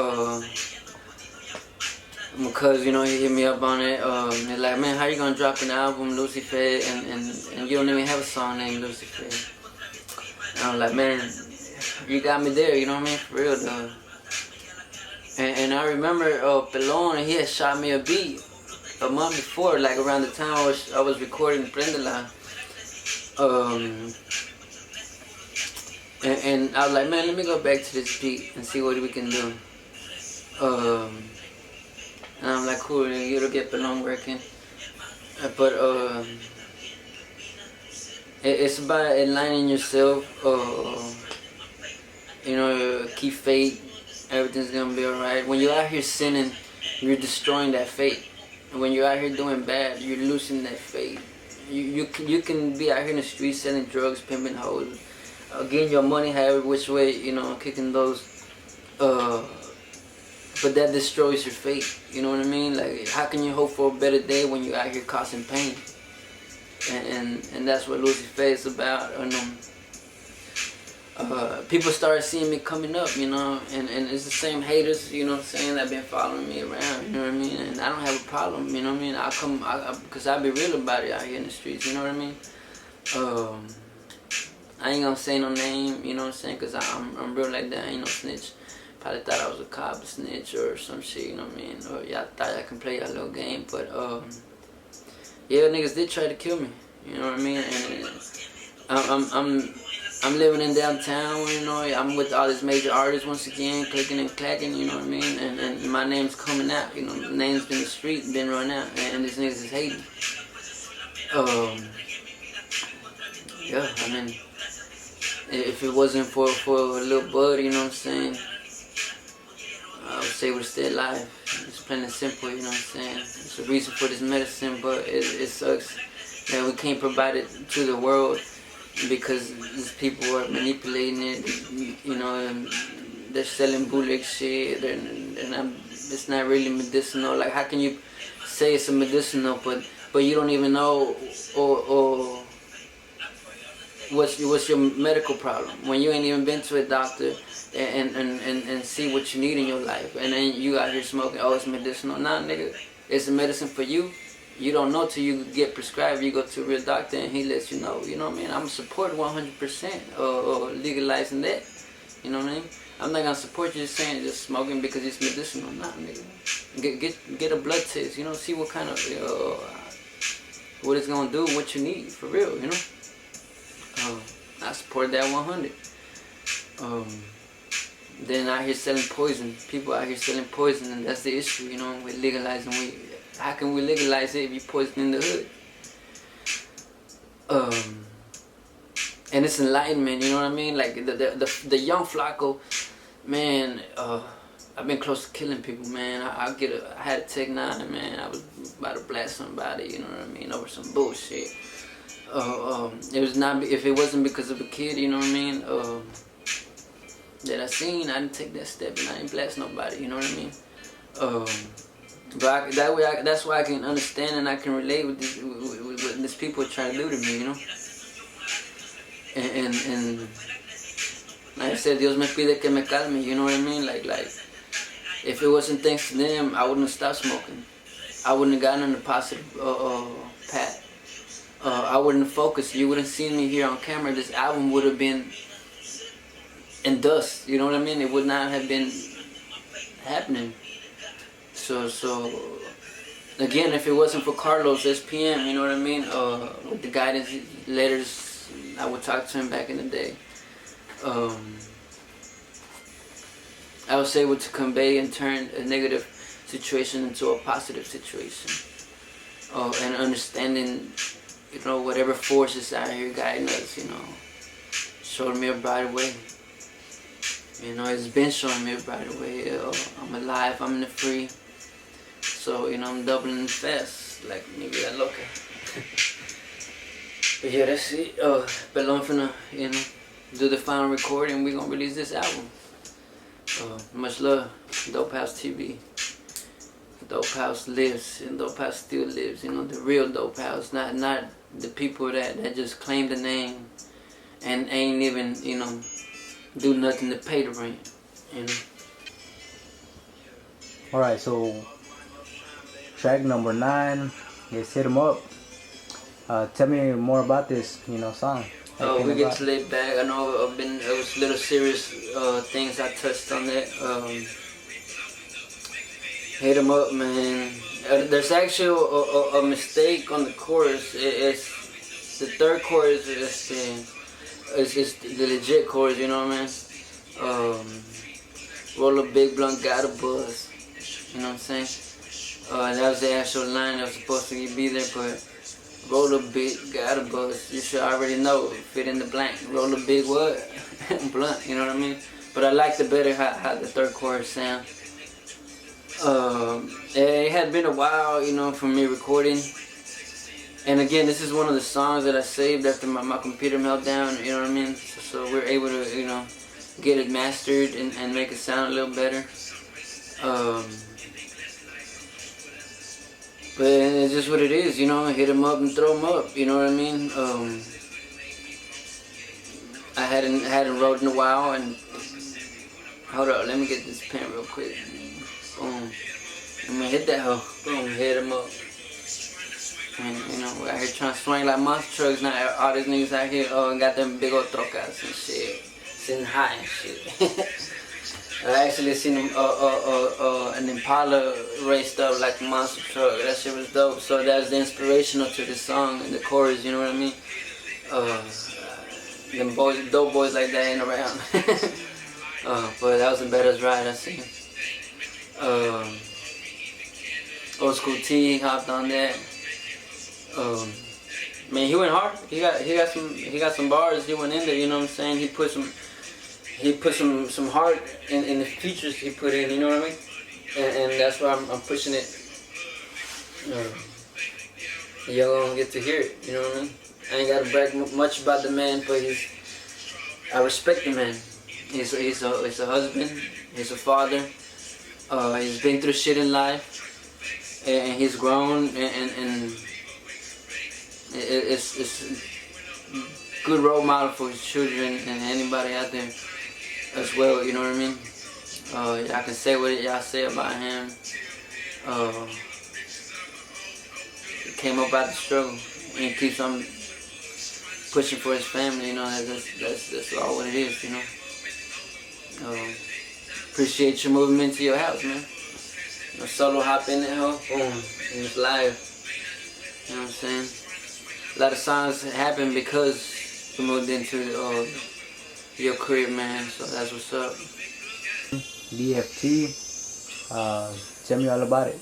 Because, you know, he hit me up on it. He's like, man, how you gonna drop an album, Luz y Fe, and you don't even have a song named Luz y Fe? And I'm like, man, you got me there, you know what I mean, for real though. And I remember Pelon, he had shot me a beat a month before, like around the time I was recording Prendela. And I was like, man, let me go back to this beat and see what we can do. And I'm like, cool, it'll get Pelon working. But it's about aligning yourself, you know, keep faith, everything's gonna be alright. When you're out here sinning, you're destroying that faith. And when you're out here doing bad, you're losing that faith. You can be out here in the streets selling drugs, pimping hoes, getting your money however which way, you know, kicking those, but that destroys your faith, you know what I mean? Like, how can you hope for a better day when you're out here causing pain? And that's what Luz y Fe is about. And people started seeing me coming up, you know, and it's the same haters, you know what I'm saying, that been following me around, you know what I mean? And I don't have a problem, you know what I mean? Because I be real about it out here in the streets, you know what I mean? I ain't gonna say no name, you know what I'm saying, because I'm real like that, I ain't no snitch. Probably thought I was a cop, a snitch, or some shit, you know what I mean? Or y'all thought y'all can play y'all little game, but yeah, niggas did try to kill me, you know what I mean? And I'm living in downtown, you know, I'm with all these major artists once again, clicking and clacking, you know what I mean? And my name's coming out, you know, the name's been the street, been run out, and these niggas is hating. Yeah, I mean, if it wasn't for a little bud, you know what I'm saying, I would say we're still alive. It's plain and simple, you know what I'm saying? It's a reason for this medicine, but it sucks that we can't provide it to the world because these people are manipulating it, you know, and they're selling bootleg shit, and it's not really medicinal. Like, how can you say it's a medicinal, but you don't even know or what's your medical problem when you ain't even been to a doctor and see what you need in your life, and then you out here smoking, oh, it's medicinal. Nah, nigga, it's a medicine for you. You don't know till you get prescribed. You go to a real doctor and he lets you know. You know what I mean? I'm support 100% or legalizing that. You know what I mean? I'm not gonna support you just saying just smoking because it's medicinal. Nah, nigga. Get a blood test. You know, see what kind of what it's gonna do, what you need for real. You know. I support that 100. Then out here selling poison. People out here selling poison, and that's the issue. You know, we're legalizing weed. How can we legalize it if you poison in the hood? And it's enlightenment, you know what I mean? Like the young Flaco, man. I've been close to killing people, man. I had a Tech 9, man. I was about to blast somebody, you know what I mean, over some bullshit. It was not, if it wasn't because of a kid, you know what I mean, that I seen, I didn't take that step and I didn't blast nobody, you know what I mean. But that's why I can understand and I can relate with what these people are trying to do to me, you know. And like I said, Dios me pide que me calme, you know what I mean. Like if it wasn't thanks to them, I wouldn't have stopped smoking. I wouldn't have gotten on the positive path. I wouldn't have focused. You wouldn't have seen me here on camera. This album would have been in dust. You know what I mean? It would not have been happening. So again, if it wasn't for Carlos SPM, you know what I mean? With the guidance letters, I would talk to him back in the day. I was able to convey and turn a negative situation into a positive situation. And understanding, you know, whatever forces out here guiding us, you know, showed me a brighter way. You know, it's been showing me a brighter way. I'm alive, I'm in the free. So, you know, I'm doubling fast, like maybe that loca. But yeah, that's it. Pelon finna, you know, do the final recording. We're gonna release this album. Much love, Dope House TV. Dope House lives, and Dope House still lives. You know, the real Dope House, not the people that just claim the name and ain't even, you know, do nothing to pay the rent. You know. All right, so track number 9 is Hit 'Em Up. Tell me more about this, you know, song. We get to lay back. I know it was little serious things I touched on that. Hit 'em up, man. There's actually a mistake on the chorus. It's the third chorus. It's the legit chorus. You know what I mean? Roll a big blunt, got a buzz. You know what I'm saying? That was the actual line that was supposed to be there, but roll a big, got a buzz. You should already know. Fit in the blank. Roll a big what? Blunt. You know what I mean? But I liked it better how the third chorus sound. It had been a while, you know, for me recording. And again, this is one of the songs that I saved after my computer meltdown, you know what I mean? So we're able to, you know, get it mastered and make it sound a little better. But it's just what it is, you know, hit them up and throw them up, you know what I mean? I hadn't wrote in a while, and hold up, let me get this pen real quick. Boom. I'm gonna hit that hoe. Boom, hit them up. And, you know, we're out here trying to swing like monster trucks now. All these niggas out here got them big old trocas and shit. Sitting high and shit. I actually seen an Impala raced up like a monster truck. That shit was dope. So that was the inspirational to the song and the chorus, you know what I mean? Them boys, dope boys like that ain't around. But that was a badass ride I seen. Old School T hopped on that. Man, he went hard. He got some bars. He went in there. You know what I'm saying? He put some heart in the features he put in. You know what I mean? And that's why I'm pushing it. Y'all gonna get to hear it. You know what I mean? I ain't gotta brag much about the man, but I respect the man. He's a husband. He's a father. He's been through shit in life, and he's grown and it's a good role model for his children and anybody out there as well, you know what I mean? I can say what y'all say about him. He came up out the struggle and keeps on pushing for his family, you know, that's all what it is, you know? Appreciate you moving into your house, man. You know, solo hop in there, boom, and it's live. You know what I'm saying? A lot of songs happen because we moved into your crib, man, so that's what's up. DFT, tell me all about it.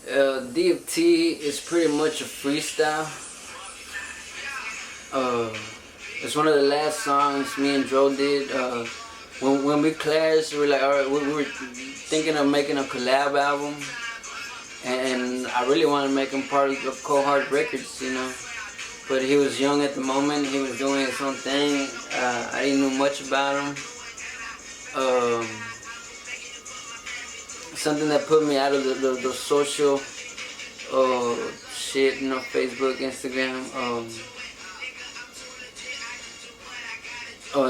DFT is pretty much a freestyle. It's one of the last songs me and Dro did. When we clashed, we were like, alright, we were thinking of making a collab album, and I really wanted to make him part of Cold Heart Records, you know. But he was young at the moment. He was doing his own thing. I didn't know much about him. Something that put me out of the social shit, you know, Facebook, Instagram.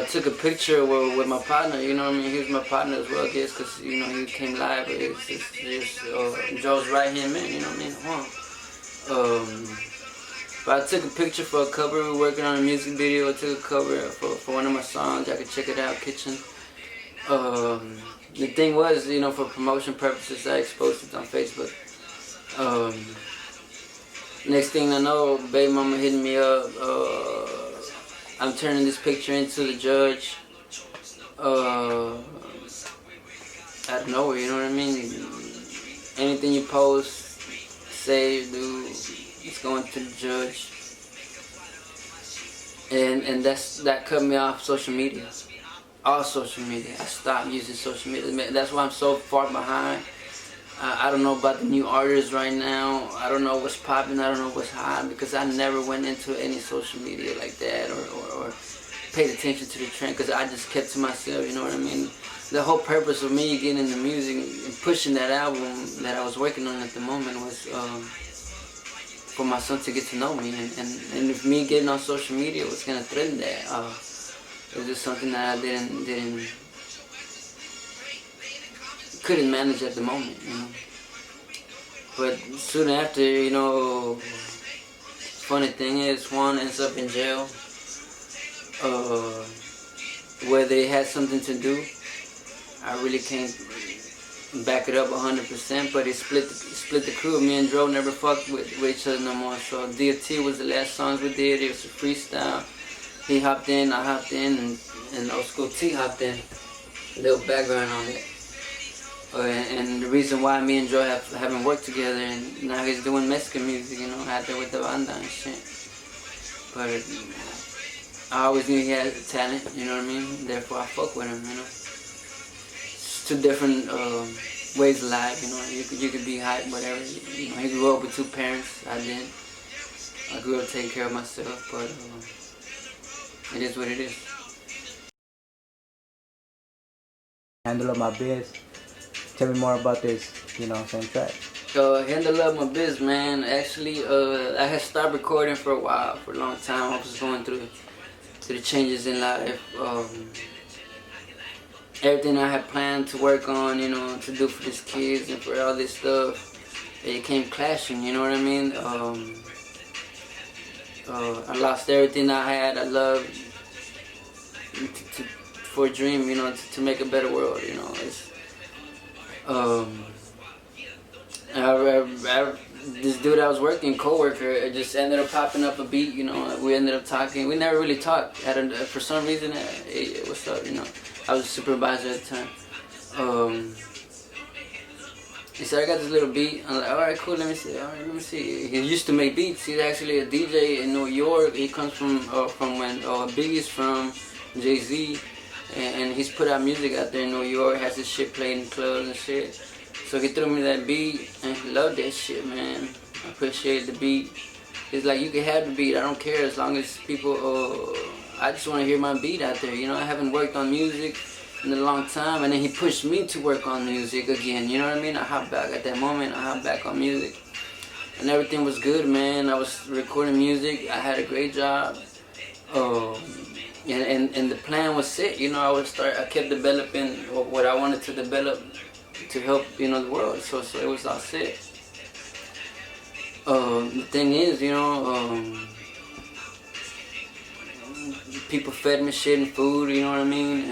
Took a picture with my partner, you know what I mean? He was my partner as well, I guess, because, you know, he came live. It's just Joe's right-hand man, you know what I mean? But I took a picture for a cover. We were working on a music video. I took a cover for one of my songs. I could check it out, Kitchen. The thing was, you know, for promotion purposes, I exposed it on Facebook. Next thing I know, baby mama hitting me up. I'm turning this picture into the judge. Out of nowhere, you know what I mean? Anything you post, say, do, it's going to the judge. And that cut me off social media. All social media. I stopped using social media. That's why I'm so far behind. I don't know about the new artists right now. I don't know what's popping. I don't know what's hot, because I never went into any social media like that or paid attention to the trend, because I just kept to myself, you know what I mean? The whole purpose of me getting into music and pushing that album that I was working on at the moment was for my son to get to know me, and if me getting on social media was gonna threaten that, it was just something that I couldn't manage at the moment, you know. But soon after, you know, funny thing is, Juan ends up in jail, where they had something to do. I really can't back it up 100%, but it split the crew. Me and Dro never fucked with each other no more. So DFT was the last songs we did. It was a freestyle. He hopped in, I hopped in, and Old School T hopped in. A little background on it. And the reason why me and Joe haven't worked together, and now he's doing Mexican music, you know, out there with the banda and shit. But I always knew he had talent, you know what I mean? Therefore I fuck with him, you know. It's two different ways of life, you know. You could be hype, whatever. You know, he grew up with two parents, I did. I grew up taking care of myself, but it is what it is. Handle Up My Biz. Tell me more about this, same track. Handle Up My Biz, man. Actually, I had stopped recording for a while, for a long time. I was going through the changes in life. Everything I had planned to work on, to do for these kids and for all this stuff, it came clashing, you know what I mean? I lost everything I had. I loved for a dream, to make a better world, It's, this dude I was working, coworker, it just ended up popping up a beat, we ended up talking. We never really talked. For some reason, hey, what's up, I was a supervisor at the time. He said, I got this little beat. I'm like, alright, cool, let me see. He used to make beats. He's actually a DJ in New York. He comes from when Biggie's from, Jay-Z. And he's put out music out there in New York, has his shit played in clubs and shit. So he threw me that beat, and he loved that shit, man. I appreciate the beat. He's like, you can have the beat, I don't care, as long as people, I just want to hear my beat out there, I haven't worked on music in a long time, and then he pushed me to work on music again, you know what I mean? I hopped back at that moment, I hopped back on music, and everything was good, man. I was recording music, I had a great job, and the plan was set, I kept developing what I wanted to develop to help, the world, so it was all set. The thing is, people fed me shit and food, you know what I mean,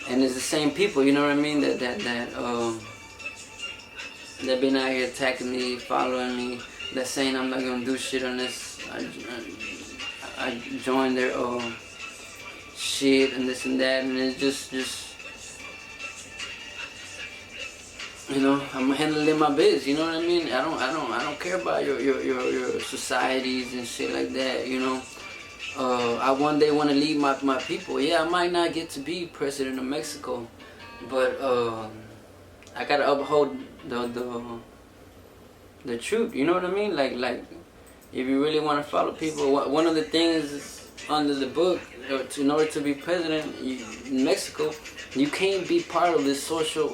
and it's the same people, you know what I mean, that been out here attacking me, following me, that saying I'm not gonna do shit unless I join their shit and this and that, and it's just I'm handling my biz, you know what I mean? I don't care about your societies and shit like that, I one day want to lead my people. Yeah, I might not get to be president of Mexico, but I gotta uphold the truth, you know what I mean? Like if you really want to follow people, one of the things under the book, in order to be president in Mexico, you can't be part of this social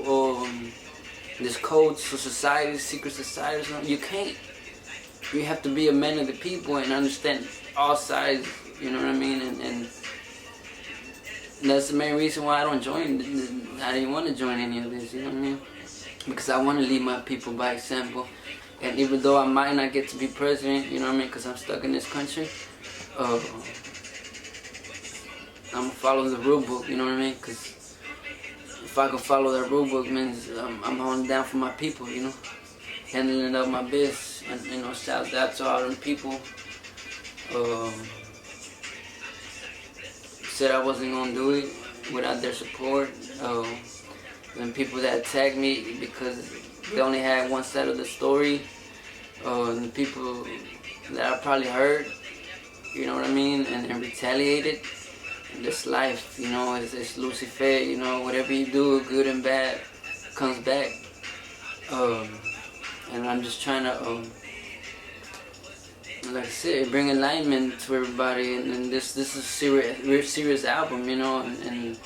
this codes for societies, secret societies. You can't. You have to be a man of the people and understand all sides, you know what I mean? And that's the main reason why I don't join. I didn't want to join any of this, you know what I mean? Because I want to lead my people by example. And even though I might not get to be president, you know what I mean, because I'm stuck in this country, I'm going to follow the rule book, you know what I mean? Because if I can follow that rule book, means I'm holding down for my people, handling up my biz, and shout out to all them people. Said I wasn't gonna do it without their support. And people that attacked me because they only had one side of the story. And people that I probably hurt, you know what I mean, and retaliated. This life, it's Luz y Fe, whatever you do, good and bad, comes back. And I'm just trying to, like I said, bring enlightenment to everybody. And this is a real serious album, and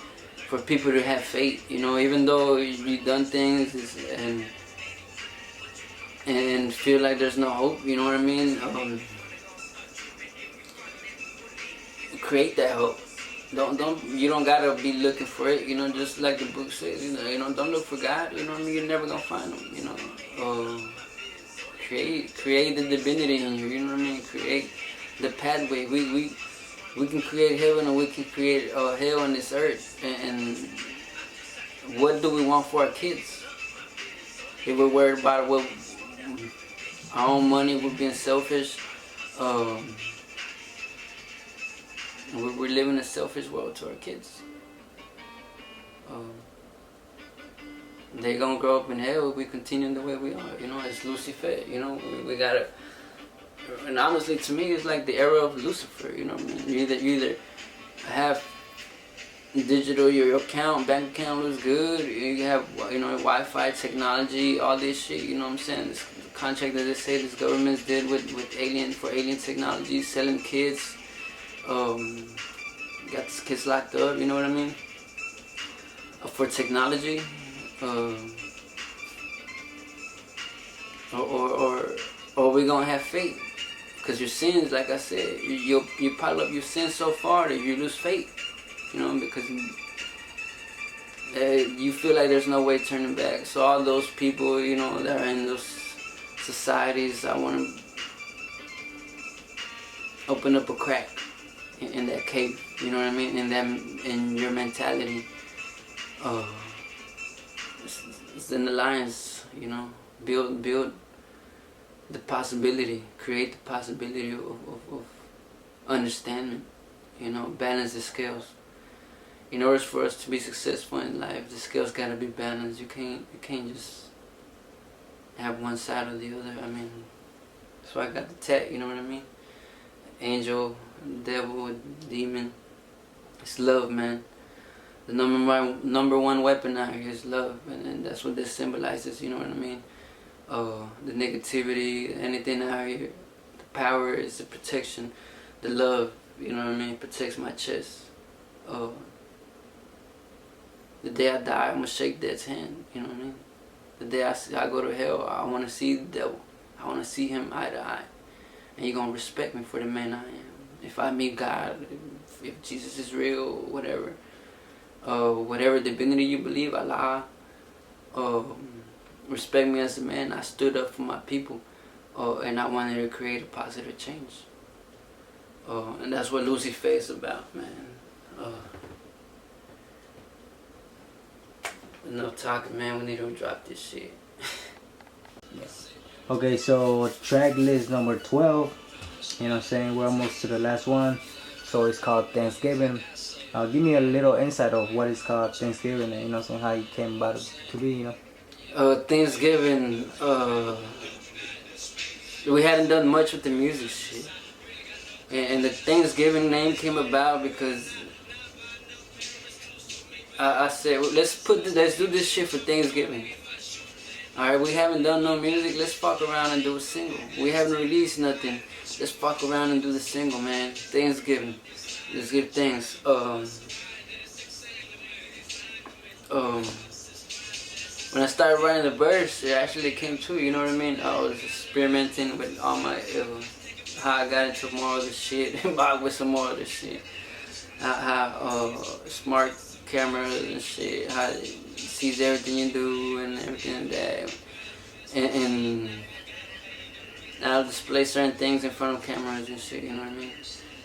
for people to have faith, even though you've done things and feel like there's no hope, you know what I mean? Create that hope. You don't gotta be looking for it, just like the book says, don't look for God, you know what I mean, you're never gonna find him, create the divinity in you, you know what I mean, create the pathway. We can create heaven, or we can create hell on this earth, and what do we want for our kids? If we're worried about our own money, we're being selfish, we're living a selfish world to our kids. They're gonna grow up in hell if we continue the way we are. It's Luz y Fe. We gotta. And honestly, to me, it's like the era of Lucifer. You know what I mean? You either have digital, your account, bank account looks good. You have, you know, Wi-Fi technology, all this shit. You know what I'm saying? This contract that they say this governments did with alien technology, selling kids. Got these kids locked up. You know what I mean? For technology. Or we gonna have faith, because your sins, like I said, you pile up your sins so far that you lose faith, you know, because you feel like there's no way turning back. So all those people, you know, that are in those societies, I want to open up a crack in that cave, you know what I mean, in your mentality. It's in the lines, you know, build the possibility, create the possibility of understanding, you know, balance the scales. In order for us to be successful in life, the scales gotta be balanced. You can't just have one side or the other. I mean, that's why I got the tag, you know what I mean? Angel, devil, demon. It's love, man. The number one weapon out here is love, and that's what this symbolizes, you know what I mean? The negativity, anything out here, the power is the protection. The love, you know what I mean, protects my chest. The day I die, I'm gonna shake Death's hand, you know what I mean? The day I go to hell, I wanna see the devil. I wanna see him eye to eye. And you're gonna respect me for the man I am. If I meet God, if Jesus is real, whatever. Whatever divinity you believe, Allah, respect me as a man. I stood up for my people, and I wanted to create a positive change. And that's what Luz y Fe is about, man. Enough talking, man. We need to drop this shit. Yes. Okay, so track list number 12. You know what I'm saying? We're almost to the last one. So it's called Thanksgiving. Give me a little insight of what is called Thanksgiving, and you know what I'm saying, how it came about it to be, you know. Thanksgiving, we hadn't done much with the music shit. And the Thanksgiving name came about because I said, well, let's do this shit for Thanksgiving. Alright, we haven't done no music, let's fuck around and do a single. We haven't released nothing, let's fuck around and do the single, man. Thanksgiving. Let's give thanks. When I started writing the verse, it actually came true, you know what I mean? I was experimenting with all my, how I got into more of the shit, with some more of the shit. How smart cameras and shit, how it sees everything you do and everything like that. And I'll display certain things in front of cameras and shit, you know what I mean?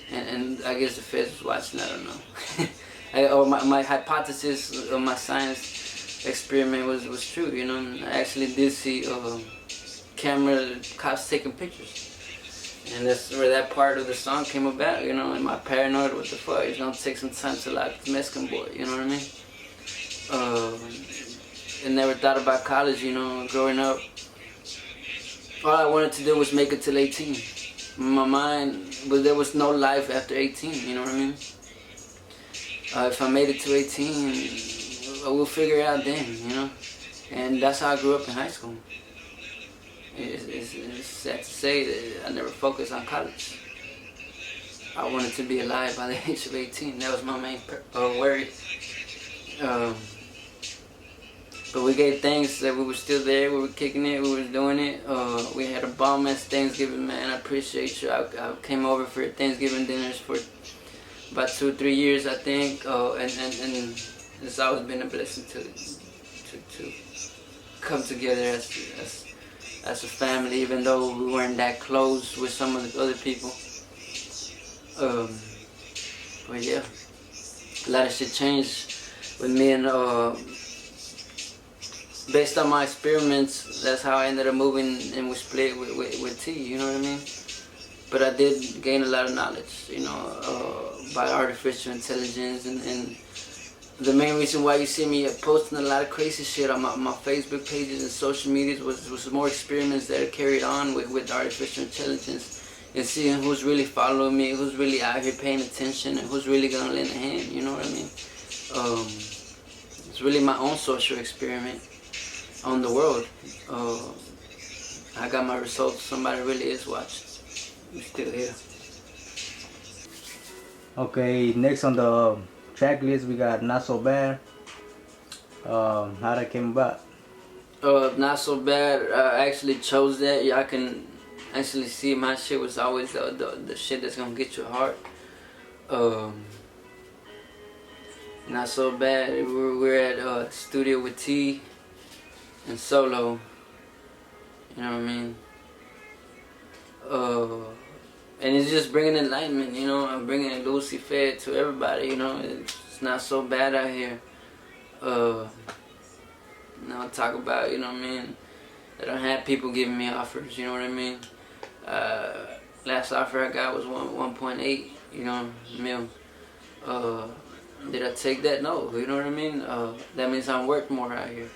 And I guess the feds was watching, I don't know. My hypothesis of my science experiment was true, you know. I actually did see camera cops taking pictures. And that's where that part of the song came about, you know, and my paranoid, what the fuck, it's gonna take some time to lock the Mexican boy, you know what I mean? And never thought about college, you know, growing up. All I wanted to do was make it till 18. In my mind, but there was no life after 18, you know what I mean? If I made it to 18, we'll figure it out then, you know? And that's how I grew up in high school. It's sad to say that I never focused on college. I wanted to be alive by the age of 18. That was my main worry. But we gave thanks that we were still there, we were kicking it, we were doing it. We had a bomb-ass Thanksgiving, man. I appreciate you. I came over for Thanksgiving dinners for about 2 or 3 years, I think. And it's always been a blessing to come together as a family, even though we weren't that close with some of the other people. But yeah, a lot of shit changed with me, and based on my experiments, that's how I ended up moving and we split with T, you know what I mean? But I did gain a lot of knowledge, you know, by artificial intelligence, and the main reason why you see me posting a lot of crazy shit on my Facebook pages and social medias was more experiments that are carried on with artificial intelligence, and seeing who's really following me, who's really out here paying attention, and who's really gonna lend a hand, you know what I mean? It's really my own social experiment on the world. I got my results. Somebody really is watching. I'm still here. Okay, next on the track list we got Not So Bad. How that came about? Not So Bad. I actually chose that. Yeah, I can actually see my shit was always the shit that's gonna get your heart. Not So Bad. We're at studio with T and Solo. You know what I mean? And it's just bringing enlightenment, you know. I'm bringing Luz y Fe to everybody, you know. It's not so bad out here. Now talk about, you know what I mean. I don't have people giving me offers, you know what I mean. Last offer I got was 1.8, you know, mil. Did I take that? No, you know what I mean. That means I'm worth more out here.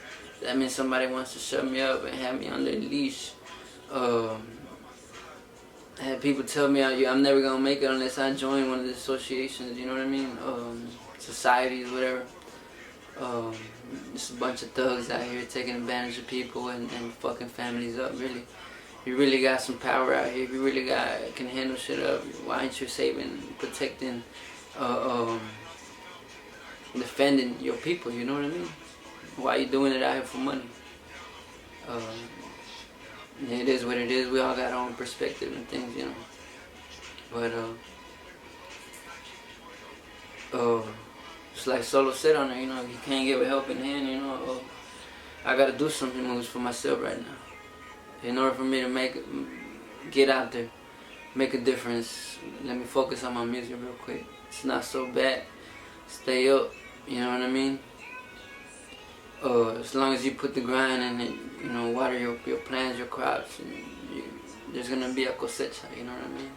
That means somebody wants to shut me up and have me on their leash. I had people tell me I'm never gonna make it unless I join one of the associations, you know what I mean? Societies, whatever. Just a bunch of thugs out here taking advantage of people and fucking families up, really. You really got some power out here. You really can handle shit up. Why ain't you saving, protecting, defending your people, you know what I mean? Why you doing it out here for money? It is what it is. We all got our own perspective and things, you know. But just like Solo said on there, you know, you can't give a helping hand, you know. I gotta do something moves for myself right now. In order for me to get out there, make a difference. Let me focus on my music real quick. It's not so bad. Stay up, you know what I mean? As long as you put the grind in it, you know, water your plants, your crops, and there's gonna be a cosecha, you know what I mean?